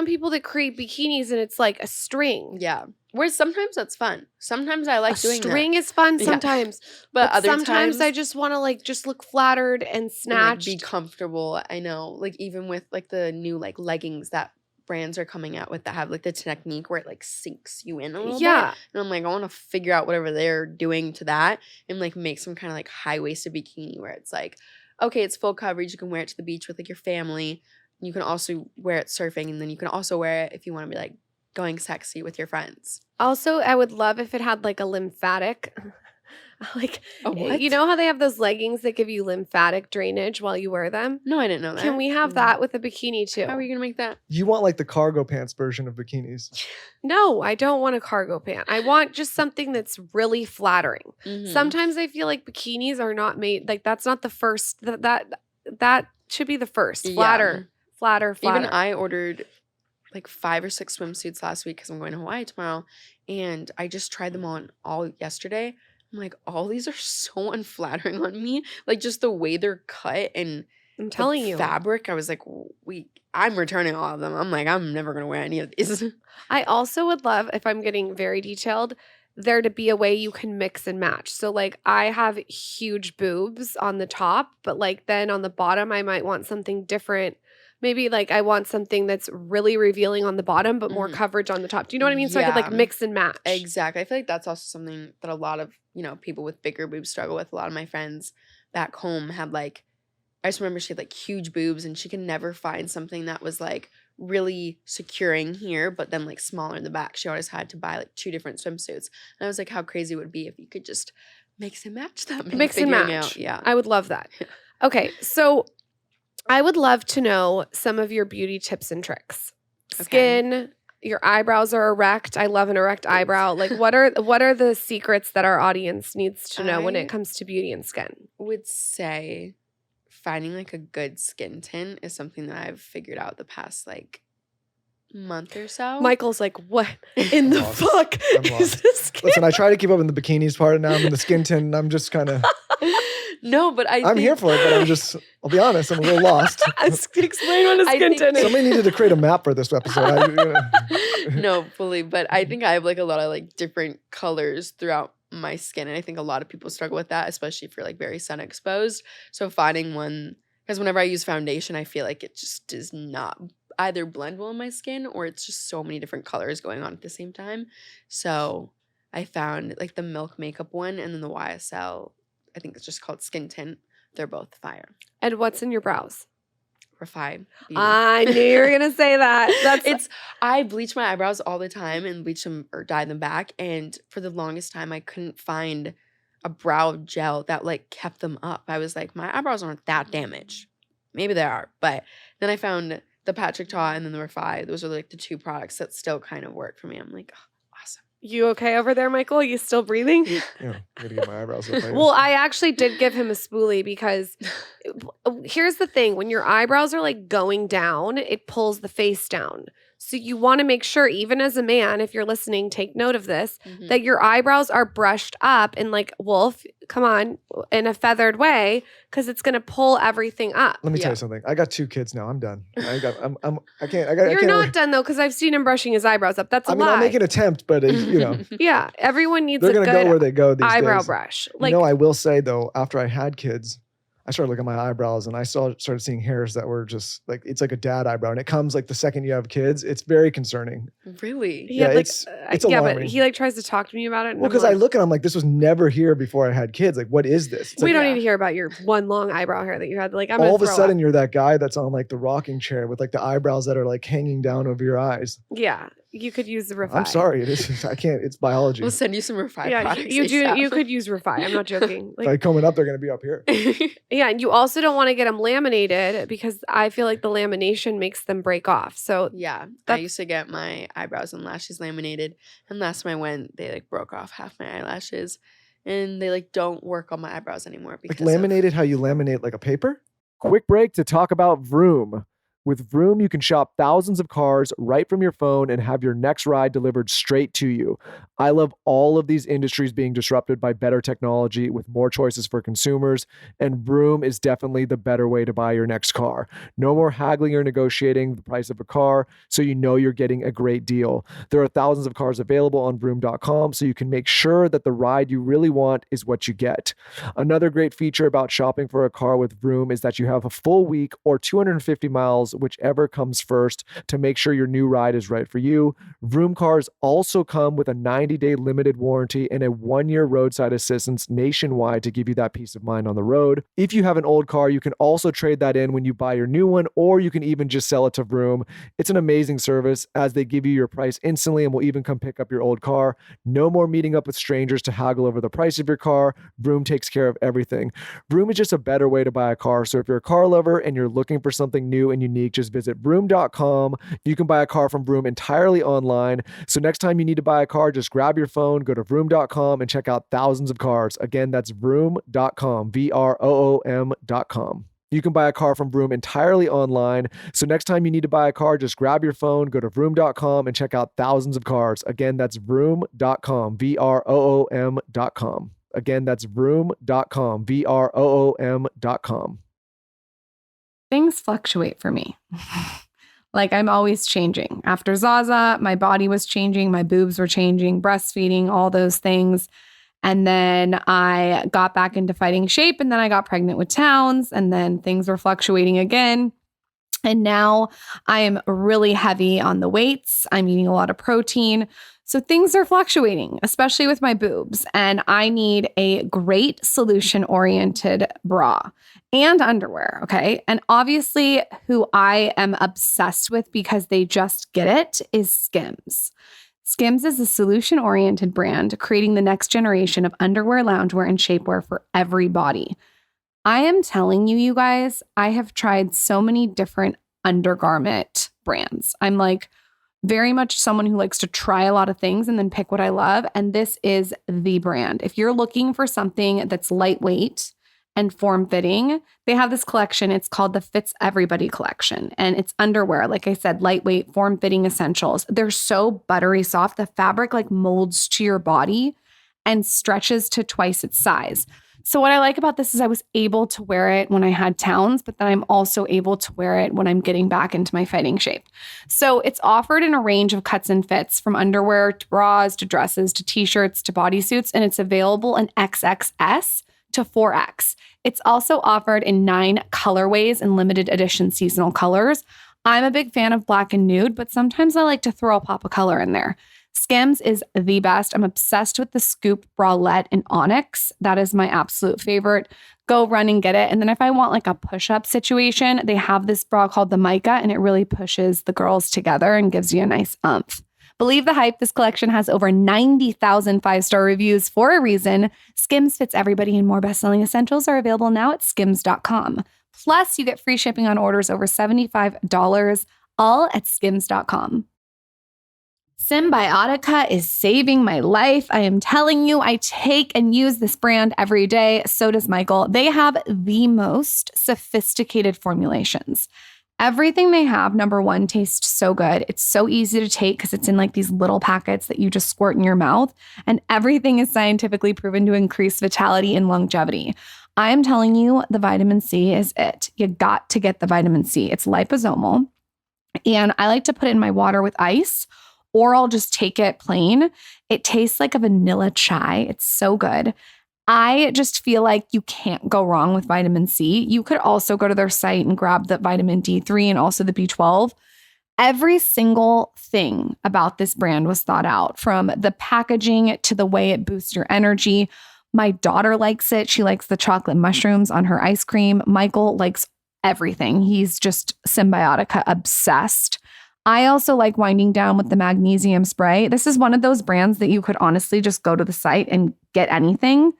people that create bikinis and it's like a string. Yeah. Where sometimes that's fun. Sometimes I like A doing string that. is fun Yeah. sometimes, But other sometimes times I just want to like just look flattered and and, like, snatched. be comfortable. I know. Like even with like the new like leggings that brands are coming out with that have like the technique where it like sinks you in a little bit. Yeah. And I'm like, I want to figure out whatever they're doing to that and like make some kind of like high-waisted bikini where it's like, okay, it's full coverage. You can wear it to the beach with like your family. You can also wear it surfing, and then you can also wear it if you want to be like going sexy with your friends. Also, I would love if it had like a lymphatic, like, A what? you know how they have those leggings that give you lymphatic drainage while you wear them? No, I didn't know that. Can we have that with a bikini too? How are you gonna make that? You want like the cargo pants version of bikinis. No, I don't want a cargo pant. I want just something that's really flattering. Mhm. Sometimes I feel like bikinis are not made, like that's not the first, that should be the first. Yeah. Flatter. Even I ordered like 5 or 6 swimsuits last week because I'm going to Hawaii tomorrow, and I just tried them on all yesterday. I'm like, all these are so unflattering on me. Like just the way they're cut and I'm telling the you. fabric. I was like, I'm returning all of them. I'm like, I'm never gonna wear any of these. I also would love, if I'm getting very detailed, there to be a way you can mix and match. So like I have huge boobs on the top, but like then on the bottom I might want something different. Maybe like I want something that's really revealing on the bottom, but more Mhm. coverage on the top. Do you know what I mean? So I could like Yeah. mix and match. Exactly. I feel like that's also something that a lot of, people with bigger boobs struggle with. A lot of my friends back home had like, I just remember she had like huge boobs and she could never find something that was like really securing here, but then like smaller in the back. She always had to buy like 2 different swimsuits. And I was like, how crazy it would be if you could just mix and match them. Mix and figuring match. out- yeah. I would love that. Okay, so I would love to know some of your beauty tips and tricks. Okay. Skin, your eyebrows are erect. I love an erect eyebrow. Like what are the secrets that our audience needs to know when I- it comes to beauty and skin? Would say finding like a good skin tint is something that I've figured out the past like month or so. Michael's like, what in the lost. fuck I'm is lost. this skin? Listen, I try to keep up in the bikinis part, and now I'm in the skin tint, and I'm just kind of, No, but I'm here for it, but I'll be honest, I'm a little lost. Explain what a I skin think- tint is. Somebody needed to create a map for this episode. No, fully. But I think I have like a lot of like different colors throughout my skin. And I think a lot of people struggle with that, especially if you're like very sun exposed. So finding one, because whenever I use foundation, I feel like it just does not either blend well in my skin or it's just so many different colors going on at the same time. So I found like the Milk Makeup one and then the YSL, I think it's just called Skin Tint. They're both fire. And what's in your brows? Refine. I knew you were gonna say that. I bleach my eyebrows all the time and bleach them or dye them back. And for the longest time, I couldn't find a brow gel that like kept them up. I was like, my eyebrows aren't that damaged. Maybe they are. But then I found the Patrick Ta and then the Refy. Those are like the 2 products that still kind of work for me. I'm like, oh, awesome. You okay over there, Michael? You still breathing? Yeah, I'm gonna get my eyebrows up. Well, I actually did give him a spoolie because here's the thing. When your eyebrows are like going down, it pulls the face down. So you want to make sure, even as a man, if you're listening, take note of this, that your eyebrows are brushed up in like Wolf, come on, in a feathered way, because it's going to pull everything up. Let me tell you something. I got 2 kids now. I'm done. I can't. You're not done though, because I've seen him brushing his eyebrows up. That's a lie. I'll make an attempt, but Yeah, everyone needs they're a gonna good go where they go these eyebrow days. brush. Like, I will say though, after I had kids, I started looking at my eyebrows and I started seeing hairs that were just like, it's like a dad eyebrow. And it comes like the second you have kids. It's very concerning. Really? Yeah, it's alarming. But he like tries to talk to me about it. Well, because I look and I'm like, this was never here before I had kids. Like, what is this? We don't need to hear about your one long eyebrow hair that you had. Like, I'm all of a sudden you're that guy that's on like the rocking chair with like the eyebrows that are like hanging down over your eyes. Yeah. You could use the Refi. I'm sorry. I can't. It's biology. We'll send you some Refi products. You could use Refi. I'm not joking. Like, if I comb it up, they're going to be up here. Yeah. And you also don't want to get them laminated because I feel like the lamination makes them break off. So yeah, I used to get my eyebrows and lashes laminated. And last time I went, they like broke off half my eyelashes. And they like don't work on my eyebrows anymore. Because like laminated, how you laminate like a paper? Quick break to talk about Vroom. With Vroom, you can shop thousands of cars right from your phone and have your next ride delivered straight to you. I love all of these industries being disrupted by better technology with more choices for consumers, and Vroom is definitely the better way to buy your next car. No more haggling or negotiating the price of a car, so you know you're getting a great deal. There are thousands of cars available on Vroom.com, so you can make sure that the ride you really want is what you get. Another great feature about shopping for a car with Vroom is that you have a full week or 250 miles, whichever comes first, to make sure your new ride is right for you. Vroom cars also come with a 90-day limited warranty and a 1-year roadside assistance nationwide to give you that peace of mind on the road. If you have an old car, you can also trade that in when you buy your new one, or you can even just sell it to Vroom. It's an amazing service as they give you your price instantly and will even come pick up your old car. No more meeting up with strangers to haggle over the price of your car. Vroom takes care of everything. Vroom is just a better way to buy a car. So if you're a car lover and you're looking for something new and unique, just visit Vroom.com. You can buy a car from Vroom entirely online. So next time you need to buy a car, just grab your phone, go to Vroom.com and check out thousands of cars. Again, that's Vroom.com, Vroom.com. You can buy a car from Vroom entirely online. So next time you need to buy a car, just grab your phone, go to Vroom.com and check out thousands of cars. Again, that's Vroom.com, Vroom.com. Again, that's Vroom.com, Vroom.com. Things fluctuate for me. Like, I'm always changing. After Zaza, my body was changing, my boobs were changing, breastfeeding, all those things. And then I got back into fighting shape, and then I got pregnant with Towns, and then things were fluctuating again. And now I am really heavy on the weights. I'm eating a lot of protein. So things are fluctuating, especially with my boobs. And I need a great solution-oriented bra and underwear, okay? And obviously who I am obsessed with because they just get it is Skims. Skims is a solution-oriented brand creating the next generation of underwear, loungewear, and shapewear for every body. I am telling you, you guys, I have tried so many different undergarment brands. I'm like very much someone who likes to try a lot of things and then pick what I love. And this is the brand. If you're looking for something that's lightweight and form-fitting, they have this collection. It's called the Fits Everybody collection. And it's underwear, like I said, lightweight, form-fitting essentials. They're so buttery soft. The fabric like molds to your body and stretches to twice its size. So what I like about this is I was able to wear it when I had Towns, but then I'm also able to wear it when I'm getting back into my fighting shape. So it's offered in a range of cuts and fits, from underwear to bras to dresses to t-shirts to bodysuits, and it's available in XXS to 4X. It's also offered in 9 colorways and limited edition seasonal colors. I'm a big fan of black and nude, but sometimes I like to throw a pop of color in there. Skims is the best. I'm obsessed with the Scoop Bralette in Onyx. That is my absolute favorite. Go run and get it. And then if I want like a push-up situation, they have this bra called the Mica, and it really pushes the girls together and gives you a nice umph. Believe the hype, this collection has over 90,000 5-star reviews for a reason. Skims Fits Everybody, and more best-selling essentials are available now at skims.com. Plus, you get free shipping on orders over $75, all at skims.com. Symbiotica is saving my life. I am telling you, I take and use this brand every day. So does Michael. They have the most sophisticated formulations. Everything they have, number one, tastes so good. It's so easy to take because it's in like these little packets that you just squirt in your mouth. And everything is scientifically proven to increase vitality and longevity. I am telling you, the vitamin C is it. You got to get the vitamin C. It's liposomal. And I like to put it in my water with ice, or I'll just take it plain. It tastes like a vanilla chai. It's so good. I just feel like you can't go wrong with vitamin C. You could also go to their site and grab the vitamin D3 and also the B12. Every single thing about this brand was thought out, from the packaging to the way it boosts your energy. My daughter likes it. She likes the chocolate mushrooms on her ice cream. Michael likes everything. He's just Symbiotica obsessed. I also like winding down with the magnesium spray. This is one of those brands that you could honestly just go to the site and get anything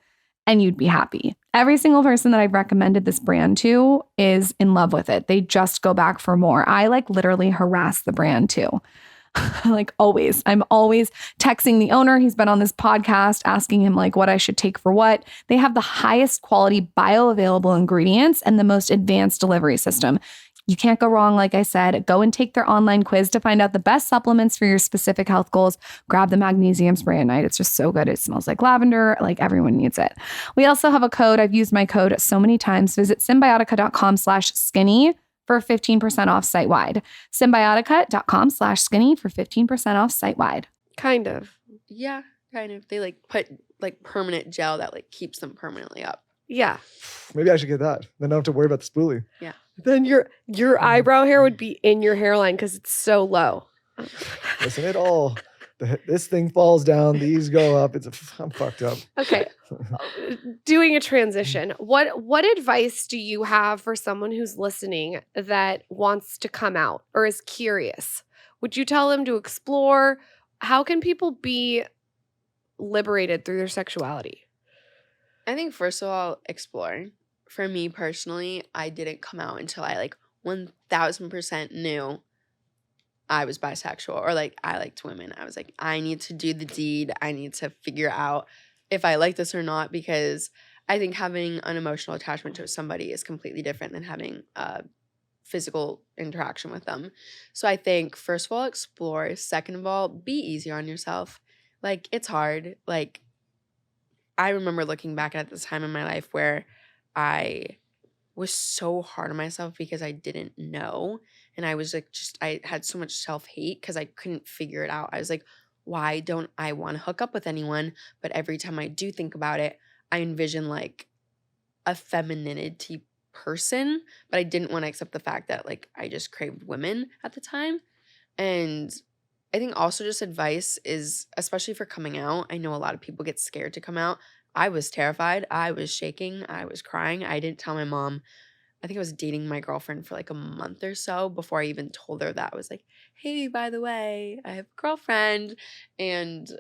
and you'd be happy. Every single person that I've recommended this brand to is in love with it. They just go back for more. I like literally harass the brand too. Like always. I'm always texting the owner. He's been on this podcast asking him like what I should take for what. They have the highest quality bioavailable ingredients and the most advanced delivery system. You can't go wrong. Like I said, go and take their online quiz to find out the best supplements for your specific health goals. Grab the magnesium spray at night. It's just so good. It smells like lavender. Like everyone needs it. We also have a code. I've used my code so many times. Visit symbiotica.com/skinny for 15% off site-wide. Symbiotica.com/skinny for 15% off site-wide. Kind of. Yeah, kind of. They like put like permanent gel that like keeps them permanently up. Yeah. Maybe I should get that. Then I don't have to worry about the spoolie. Yeah. Then your eyebrow hair would be in your hairline because it's so low. Listen, this thing falls down, these go up. I'm fucked up. Okay. Doing a transition. What advice do you have for someone who's listening that wants to come out or is curious? Would you tell them to explore? How can people be liberated through their sexuality? I think first of all, exploring. For me personally, I didn't come out until I like 1000% knew I was bisexual or like I liked women. I was like, I need to do the deed. I need to figure out if I like this or not, because I think having an emotional attachment to somebody is completely different than having a physical interaction with them. So I think first of all, explore. Second of all, be easy on yourself. Like it's hard. Like I remember looking back at this time in my life where I was so hard on myself because I didn't know. And I was like, I had so much self-hate because I couldn't figure it out. I was like, why don't I want to hook up with anyone? But every time I do think about it, I envision like a femininity person, but I didn't want to accept the fact that like I just craved women at the time. And I think also just advice is, especially for coming out, I know a lot of people get scared to come out. I was terrified. I was shaking. I was crying. I didn't tell my mom. I think I was dating my girlfriend for like a month or so before I even told her that. I was like, hey, by the way, I have a girlfriend. And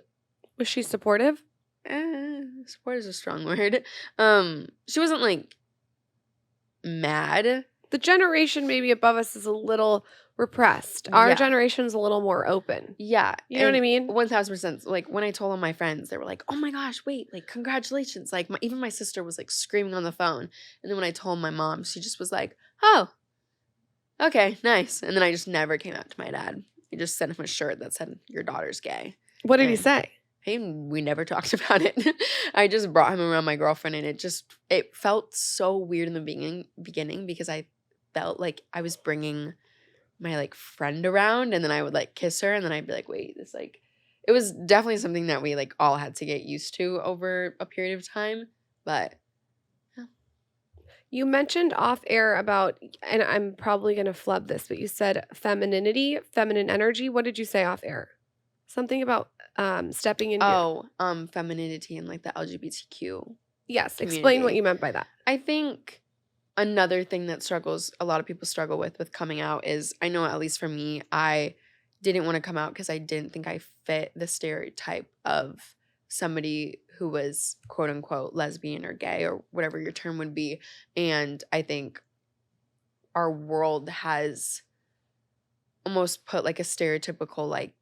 Was she supportive? support is a strong word. She wasn't like mad. The generation maybe above us is a little repressed. Our Yeah. generation's a little more open. Yeah. You know what I mean? 1000%. Like when I told all my friends, they were like, oh my gosh, wait, like congratulations. Like even my sister was like screaming on the phone. And then when I told my mom, she just was like, oh, okay, nice. And then I just never came out to my dad. He just sent him a shirt that said, your daughter's gay. What did he And say? we never talked about it. I just brought him around my girlfriend, and it felt so weird in the beginning because I felt like I was bringing my like friend around, and then I would like kiss her, and then I'd be like, wait, this like, it was definitely something that we like all had to get used to over a period of time. But yeah. You mentioned off air about, and I'm probably going to flub this, but you said femininity, feminine energy. What did you say off air? Something about stepping into. Femininity and like the LGBTQ. Yes, explain what community. you meant by that. I think another thing that a lot of people struggle with coming out is, I know at least for me, I didn't want to come out because I didn't think I fit the stereotype of somebody who was quote unquote lesbian or gay or whatever your term would be. And I think our world has almost put like a stereotypical like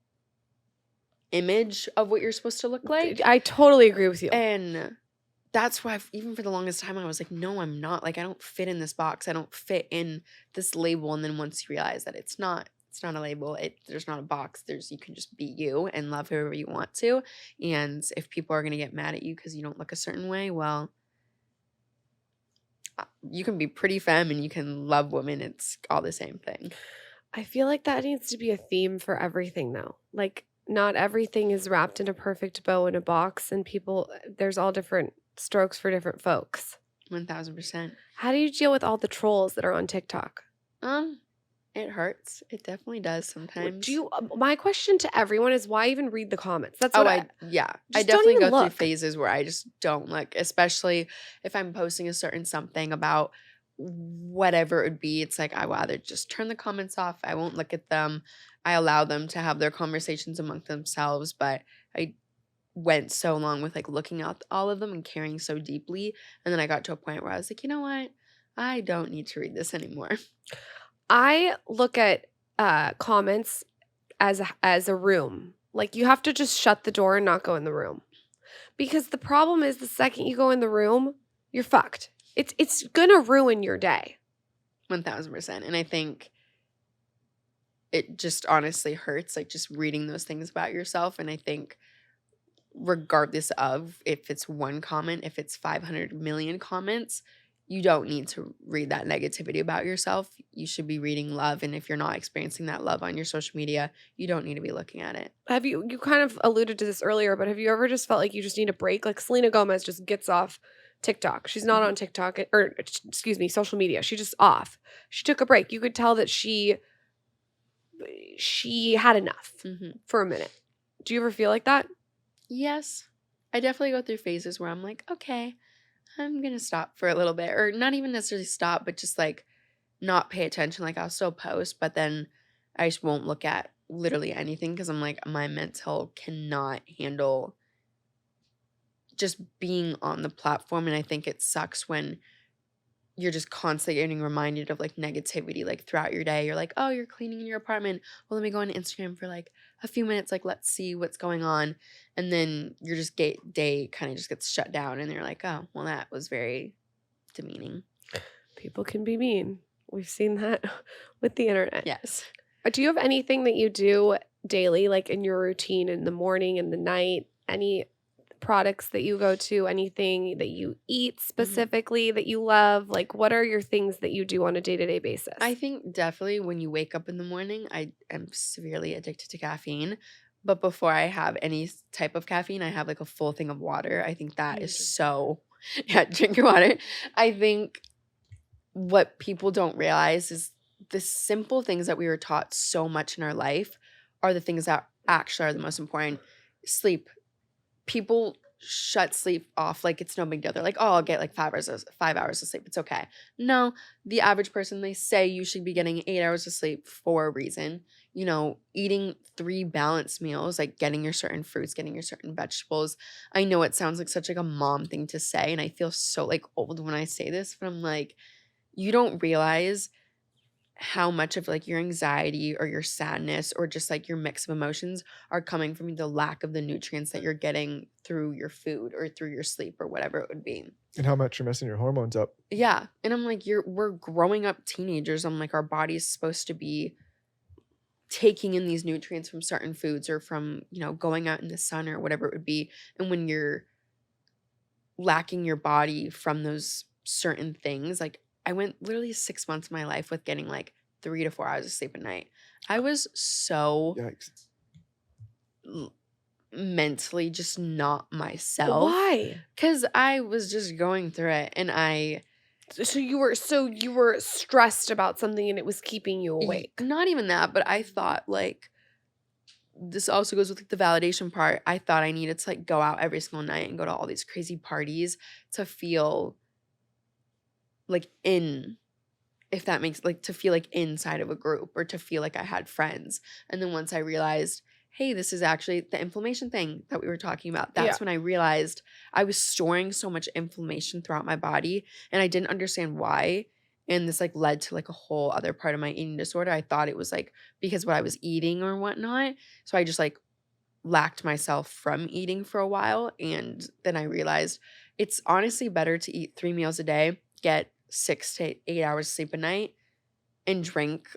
image of what you're supposed to look like. I totally agree with you. And that's why even for the longest time I was like, no, I'm not. Like, I don't fit in this box. I don't fit in this label. And then once you realize that it's not a label, there's not a box. You can just be you and love whoever you want to. And if people are gonna get mad at you because you don't look a certain way, well, you can be pretty femme and you can love women. It's all the same thing. I feel like that needs to be a theme for everything, though. Like, not everything is wrapped in a perfect bow in a box, and there's all different strokes for different folks. 1000%. How do you deal with all the trolls that are on TikTok? It hurts. It definitely does sometimes. My question to everyone is, why even read the comments? That's what I just definitely don't even go through look. phases where I just don't look, especially if I'm posting a certain something about whatever it would be. It's like I will either just turn the comments off. I won't look at them. I allow them to have their conversations among themselves, but I went so long with like looking at all of them and caring so deeply, and then I got to a point where I was like, you know what? I don't need to read this anymore. I look at comments as a room. Like, you have to just shut the door and not go in the room. Because the problem is, the second you go in the room, you're fucked. It's going to ruin your day. 1000%. And I think it just honestly hurts, like just reading those things about yourself. And I think regardless of if it's one comment, if it's 500 million comments, you don't need to read that negativity about yourself. You should be reading love. And if you're not experiencing that love on your social media, you don't need to be looking at it. You kind of alluded to this earlier, but have you ever just felt like you just need a break? Like, Selena Gomez just gets off TikTok. She's not on TikTok, or excuse me, social media. She's just off. She took a break. You could tell that she had enough for a minute. Do you ever feel like that? Yes. I definitely go through phases where I'm like, okay, I'm going to stop for a little bit, or not even necessarily stop, but just like not pay attention. Like, I'll still post, but then I just won't look at literally anything because I'm like, my mental cannot handle just being on the platform. And I think it sucks when you're just constantly getting reminded of like negativity, like throughout your day. You're like, oh, you're cleaning in your apartment. Well, let me go on Instagram for like a few minutes. Like, let's see what's going on. And then your just day kind of just gets shut down. And you're like, oh, well, that was very demeaning. People can be mean. We've seen that with the internet. Yes. Do you have anything that you do daily, like in your routine in the morning and the night? Any products that you go to, anything that you eat specifically that you love? Like, what are your things that you do on a day-to-day basis? I think definitely when you wake up in the morning, I am severely addicted to caffeine. But before I have any type of caffeine, I have like a full thing of water. I think that is so, drink your water. I think what people don't realize is the simple things that we were taught so much in our life are the things that actually are the most important. Sleep. People shut sleep off like it's no big deal. They're like, oh, I'll get like 5 hours of sleep. It's okay. No, the average person, they say you should be getting 8 hours of sleep for a reason. You know, eating 3 balanced meals, like getting your certain fruits, getting your certain vegetables. I know it sounds like such like a mom thing to say, and I feel so like old when I say this, but I'm like, you don't realize how much of like your anxiety or your sadness or just like your mix of emotions are coming from the lack of the nutrients that you're getting through your food or through your sleep or whatever it would be. And how much you're messing your hormones up. Yeah. And I'm like, we're growing up teenagers. I'm like, our body's supposed to be taking in these nutrients from certain foods or from, going out in the sun or whatever it would be. And when you're lacking your body from those certain things, like I went literally 6 months of my life with getting like 3 to 4 hours of sleep a night. I was so mentally just not myself. Why? Because I was just going through it, and So you were stressed about something, and it was keeping you awake. Not even that, but I thought like this also goes with like the validation part. I thought I needed to like go out every single night and go to all these crazy parties to feel like if that makes like to feel like inside of a group or to feel like I had friends. And then once I realized, hey, this is actually the inflammation thing that we were talking about. That's when I realized I was storing so much inflammation throughout my body and I didn't understand why. And this like led to like a whole other part of my eating disorder. I thought it was like because what I was eating or whatnot. So I just like lacked myself from eating for a while. And then I realized it's honestly better to eat 3 meals a day, get 6 to 8 hours sleep a night, and drink.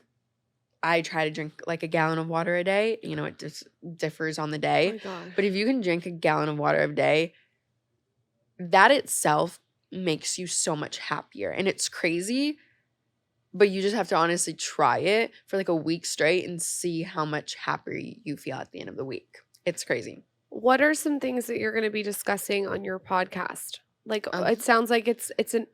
I try to drink like a gallon of water a day. You know, it just differs on the Oh day. my God. But if you can drink a gallon of water a day, that itself makes you so much happier. And it's crazy, but you just have to honestly try it for like a week straight and see how much happier you feel at the end of the week. It's crazy. What are some things that you're going to be discussing on your podcast? Like it sounds like it's an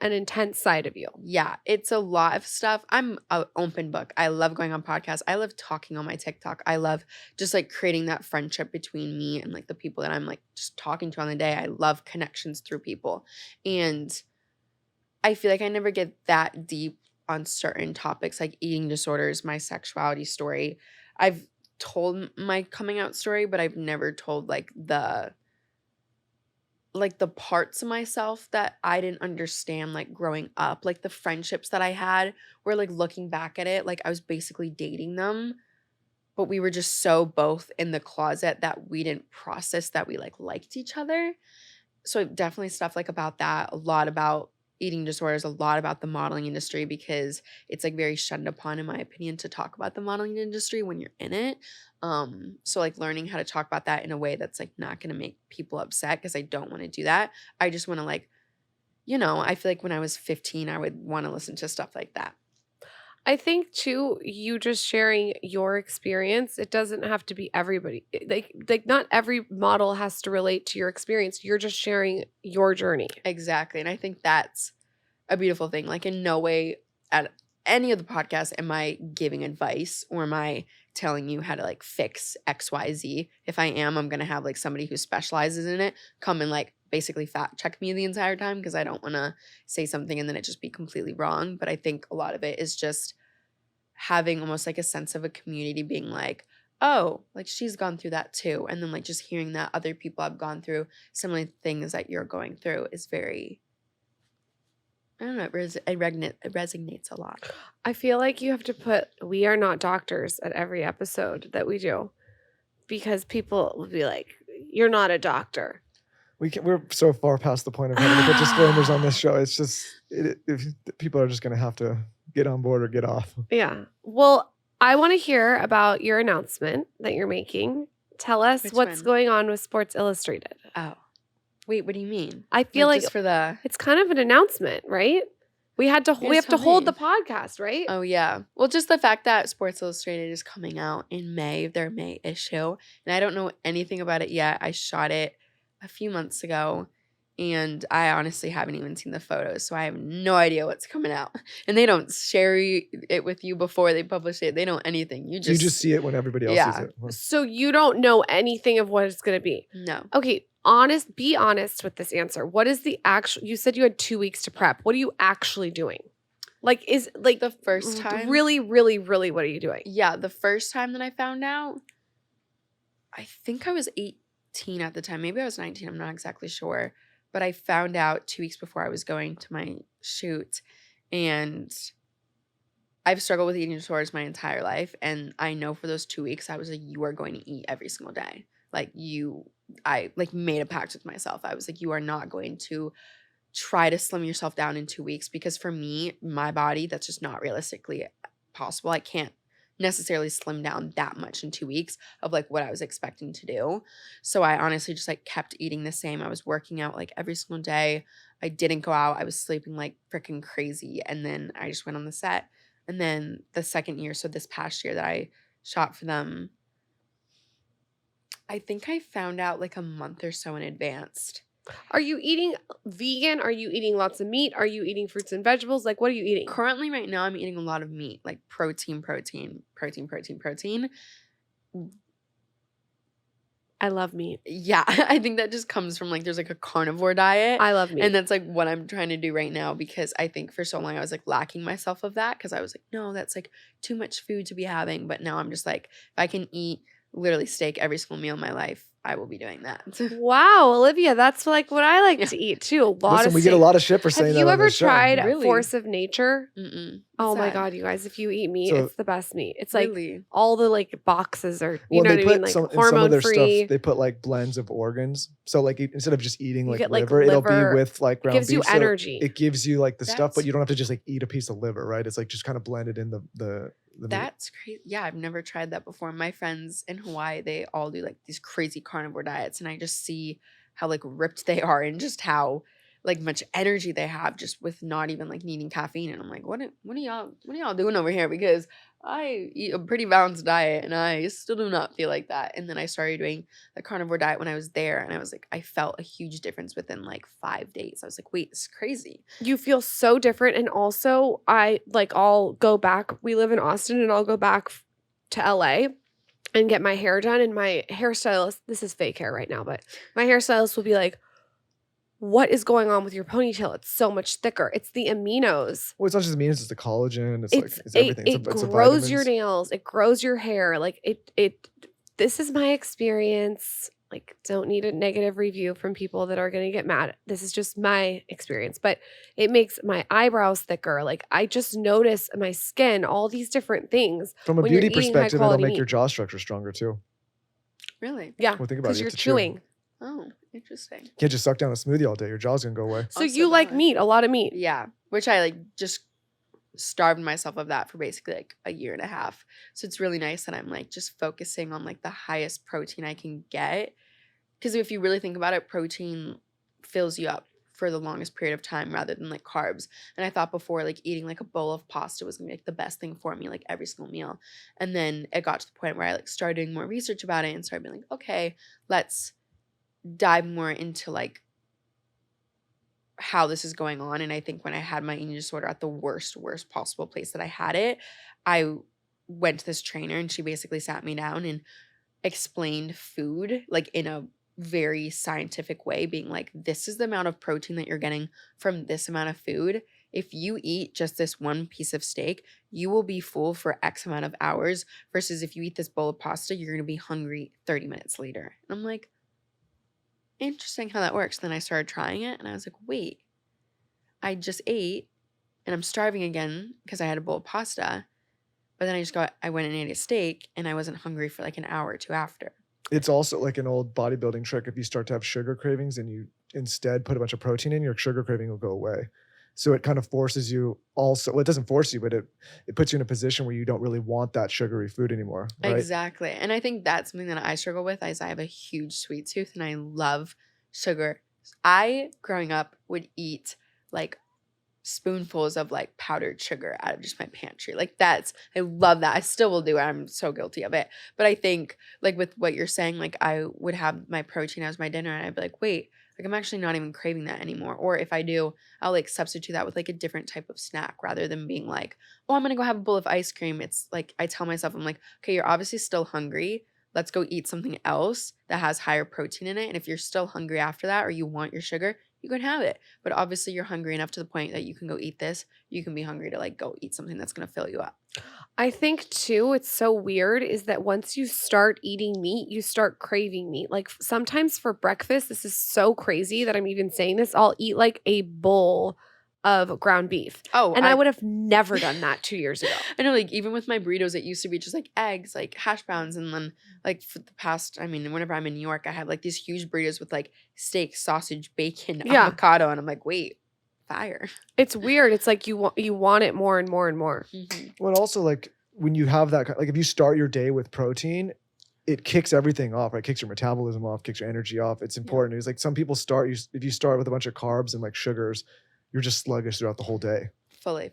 intense side of you. Yeah, it's a lot of stuff. I'm an open book. I love going on podcasts. I love talking on my TikTok. I love just like creating that friendship between me and like the people that I'm like just talking to on the day. I love connections through people. And I feel like I never get that deep on certain topics like eating disorders, my sexuality story. I've told my coming out story, but I've never told like the parts of myself that I didn't understand like growing up, like the friendships that I had where like looking back at it, like I was basically dating them, but we were just so both in the closet that we didn't process that we like liked each other. So definitely stuff like about that, a lot about eating disorders, a lot about the modeling industry because it's like very shunned upon in my opinion to talk about the modeling industry when you're in it. So like learning how to talk about that in a way that's like not going to make people upset because I don't want to do that. I just want to like, I feel like when I was 15 I would want to listen to stuff like that. I think too, you just sharing your experience, it doesn't have to be everybody. Like not every model has to relate to your experience. You're just sharing your journey. Exactly. And I think that's a beautiful thing. Like in no way at any of the podcasts am I giving advice or am I telling you how to like fix XYZ. If I am, I'm going to have like somebody who specializes in it come and like basically fact check me the entire time because I don't want to say something and then it just be completely wrong. But I think a lot of it is just having almost like a sense of a community being like, oh, like she's gone through that too. And then like just hearing that other people have gone through similar things that you're going through is very, I don't know, it resonates a lot. I feel like you have to put "we are not doctors" at every episode that we do because people will be like, "You're not a doctor." We're so far past the point of having to put disclaimers on this show. It's just if people are just going to have to get on board or get off. Yeah. Well, I want to hear about your announcement that you're making. Tell us Which what's one? going on with Sports Illustrated. Oh, wait, what do you mean? I feel like just for the. it's kind of an announcement, right? We have to hold the podcast, right? Oh yeah. Well, just the fact that Sports Illustrated is coming out in May, their May issue, and I don't know anything about it yet. I shot it a few months ago, and I honestly haven't even seen the photos, so I have no idea what's coming out. And they don't share it with you before they publish it. They don't anything. You just see it when everybody else sees it. Well, So you don't know anything of what it's going to be. no. Okay, be honest with this answer. What is the actual, you said you had 2 weeks to prep. What are you actually doing? Like, is like The first time, really, really, really, what are you doing? yeah, the first time that I found out, I think I was 18 at the time. Maybe I was 19. I'm not exactly sure. But I found out 2 weeks before I was going to my shoot. And I've struggled with eating disorders my entire life. And I know for those 2 weeks, I was like, you are going to eat every single day. I like made a pact with myself. I was like, you are not going to try to slim yourself down in 2 weeks. Because for me, my body, that's just not realistically possible. I can't necessarily slim down that much in 2 weeks of like what I was expecting to do. So I honestly just like kept eating the same. I was working out like every single day. I didn't go out. I was sleeping like freaking crazy. And then I just went on the set. And then the second year, so this past year that I shot for them, I think I found out like a month or so in advance. Are you eating vegan? Are you eating lots of meat? Are you eating fruits and vegetables? Like, what are you eating? Currently right now I'm eating a lot of meat, like protein. I love meat. Yeah, I think that just comes from like there's like a carnivore diet. I love meat. And that's like what I'm trying to do right now because I think for so long I was like lacking myself of that because I was like, no, that's like too much food to be having. But now I'm just like, if I can eat literally steak every single meal in my life, I will be doing that. Wow, Olivia, that's like what I like Yeah. to eat too. A lot Listen, of we get a lot of shit for Have saying that you on ever this show. tried Really? Force of Nature? Mm-mm. Oh What's my that? God, you guys, if you eat meat, So- it's the best meat. It's like Really? all the like boxes are, you Well, know they what I put mean? Like in some of hormone their free. stuff. They put like blends of organs. So like instead of just eating You like get, like, liver, it'll liver. be with like It ground gives you beef. So energy. it gives you like the stuff, but That's- you don't have to just like eat a piece of liver, right? It's like just kind of blended in the meat. That's crazy. Yeah, I've never tried that before. My friends in Hawaii, they all do like these crazy carnivore diets, and I just see how like ripped they are and just how like much energy they have just with not even like needing caffeine. And I'm like, what are y'all doing over here? Because I eat a pretty balanced diet and I still do not feel like that. And then I started doing the carnivore diet when I was there, and I was like, I felt a huge difference within like 5 days. I was like, wait, it's crazy. You feel so different. And also, I'll go back. We live in Austin, and I'll go back to LA and get my hair done. And my hairstylist, this is fake hair right now, but my hairstylist will be like, what is going on with your ponytail? It's so much thicker. It's the aminos. Well, it's not just amines, it's the collagen. It's It's everything. It It's the grows your vitamins. nails. It grows your hair. Like it. This is my experience. Like, don't need a negative review from people that are going to get mad. This is just my experience, but it makes my eyebrows thicker. Like, I just notice my skin, all these different things. From a when you're beauty eating perspective, it'll high-quality make your about jaw structure stronger too. Really? Yeah, Well, think about it. because You you're have to chew. chewing. Oh, interesting. You can't just suck down a smoothie all day. Your jaw's gonna go away. So Also you like that. meat, a lot of meat. Yeah, which I like just starved myself of that for basically like a year and a half. So it's really nice that I'm like just focusing on like the highest protein I can get. Because if you really think about it, protein fills you up for the longest period of time rather than like carbs. And I thought before like eating like a bowl of pasta was gonna be like the best thing for me, like every single meal. And then it got to the point where I like started doing more research about it and started being like, okay, let's dive more into like how this is going on. And I think when I had my eating disorder at the worst possible place that I had it, I went to this trainer and she basically sat me down and explained food like in a very scientific way, being like, this is the amount of protein that you're getting from this amount of food. If you eat just this one piece of steak, you will be full for X amount of hours, versus if you eat this bowl of pasta, you're going to be hungry 30 minutes later. And I'm like, interesting how that works. Then I started trying it and I was like, wait, I just ate and I'm starving again because I had a bowl of pasta. But then I went and ate a steak and I wasn't hungry for like an hour or two after. It's also like an old bodybuilding trick. If you start to have sugar cravings and you instead put a bunch of protein in, your sugar craving will go away. So it kind of forces you also, well, it doesn't force you, but it puts you in a position where you don't really want that sugary food anymore. Right? Exactly. And I think that's something that I struggle with, is I have a huge sweet tooth and I love sugar. I, growing up, would eat like spoonfuls of like powdered sugar out of just my pantry. Like I love that. I still will do it. I'm so guilty of it. But I think like with what you're saying, like I would have my protein as my dinner and I'd be like, wait, like I'm actually not even craving that anymore. Or if I do, I'll like substitute that with like a different type of snack rather than being like, oh, I'm gonna go have a bowl of ice cream. It's like I tell myself, I'm like, okay, you're obviously still hungry. Let's go eat something else that has higher protein in it. And if you're still hungry after that or you want your sugar, you can have it. But obviously you're hungry enough to the point that you can go eat this. You can be hungry to like go eat something that's going to fill you up. I think too, it's so weird is that once you start eating meat, you start craving meat. Like sometimes for breakfast, this is so crazy that I'm even saying this, I'll eat like a bowl of ground beef. Oh, And I would have never done that 2 years ago. I know, like even with my burritos, it used to be just like eggs, like hash browns. And then like for the past, I mean, whenever I'm in New York, I have like these huge burritos with like steak, sausage, bacon, Yeah. avocado. And I'm like, wait, fire. It's weird. It's like you want it more and more and more. Mm-hmm. Well, also like when you have that, like if you start your day with protein, it kicks everything off, right? Kicks your metabolism off, kicks your energy off. It's important. It's like some people if you start with a bunch of carbs and like sugars, you're just sluggish throughout the whole day. Fully.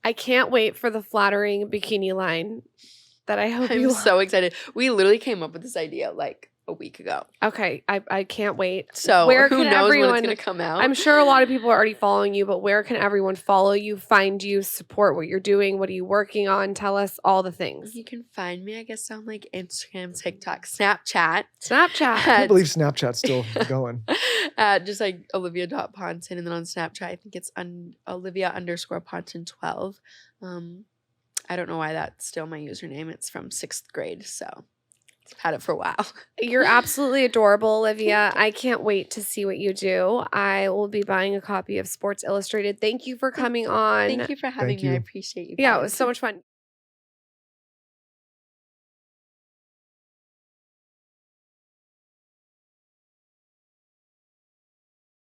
I can't wait for the flattering bikini line that I hope I'm you so excited. We literally came up with this idea like a week ago. Okay, I can't wait. So Where who can knows when everyone- it's going to come out? I'm sure a lot of people are already following you, but where can everyone follow you, find you, support what you're doing? What are you working on? Tell us all the things. You can find me, I guess, on like Instagram, TikTok, Snapchat. I Snapchat. can't believe Snapchat's still going. Just like Olivia.Ponton. And then on Snapchat, I think it's Olivia_Ponton12. I don't know why that's still my username. It's from 6th grade. So I've had it for a while. You're absolutely adorable, Olivia. I can't wait to see what you do. I will be buying a copy of Sports Illustrated. Thank you for coming on. Thank you for having Thank me. I you. appreciate you. Yeah, it guys. was so much fun.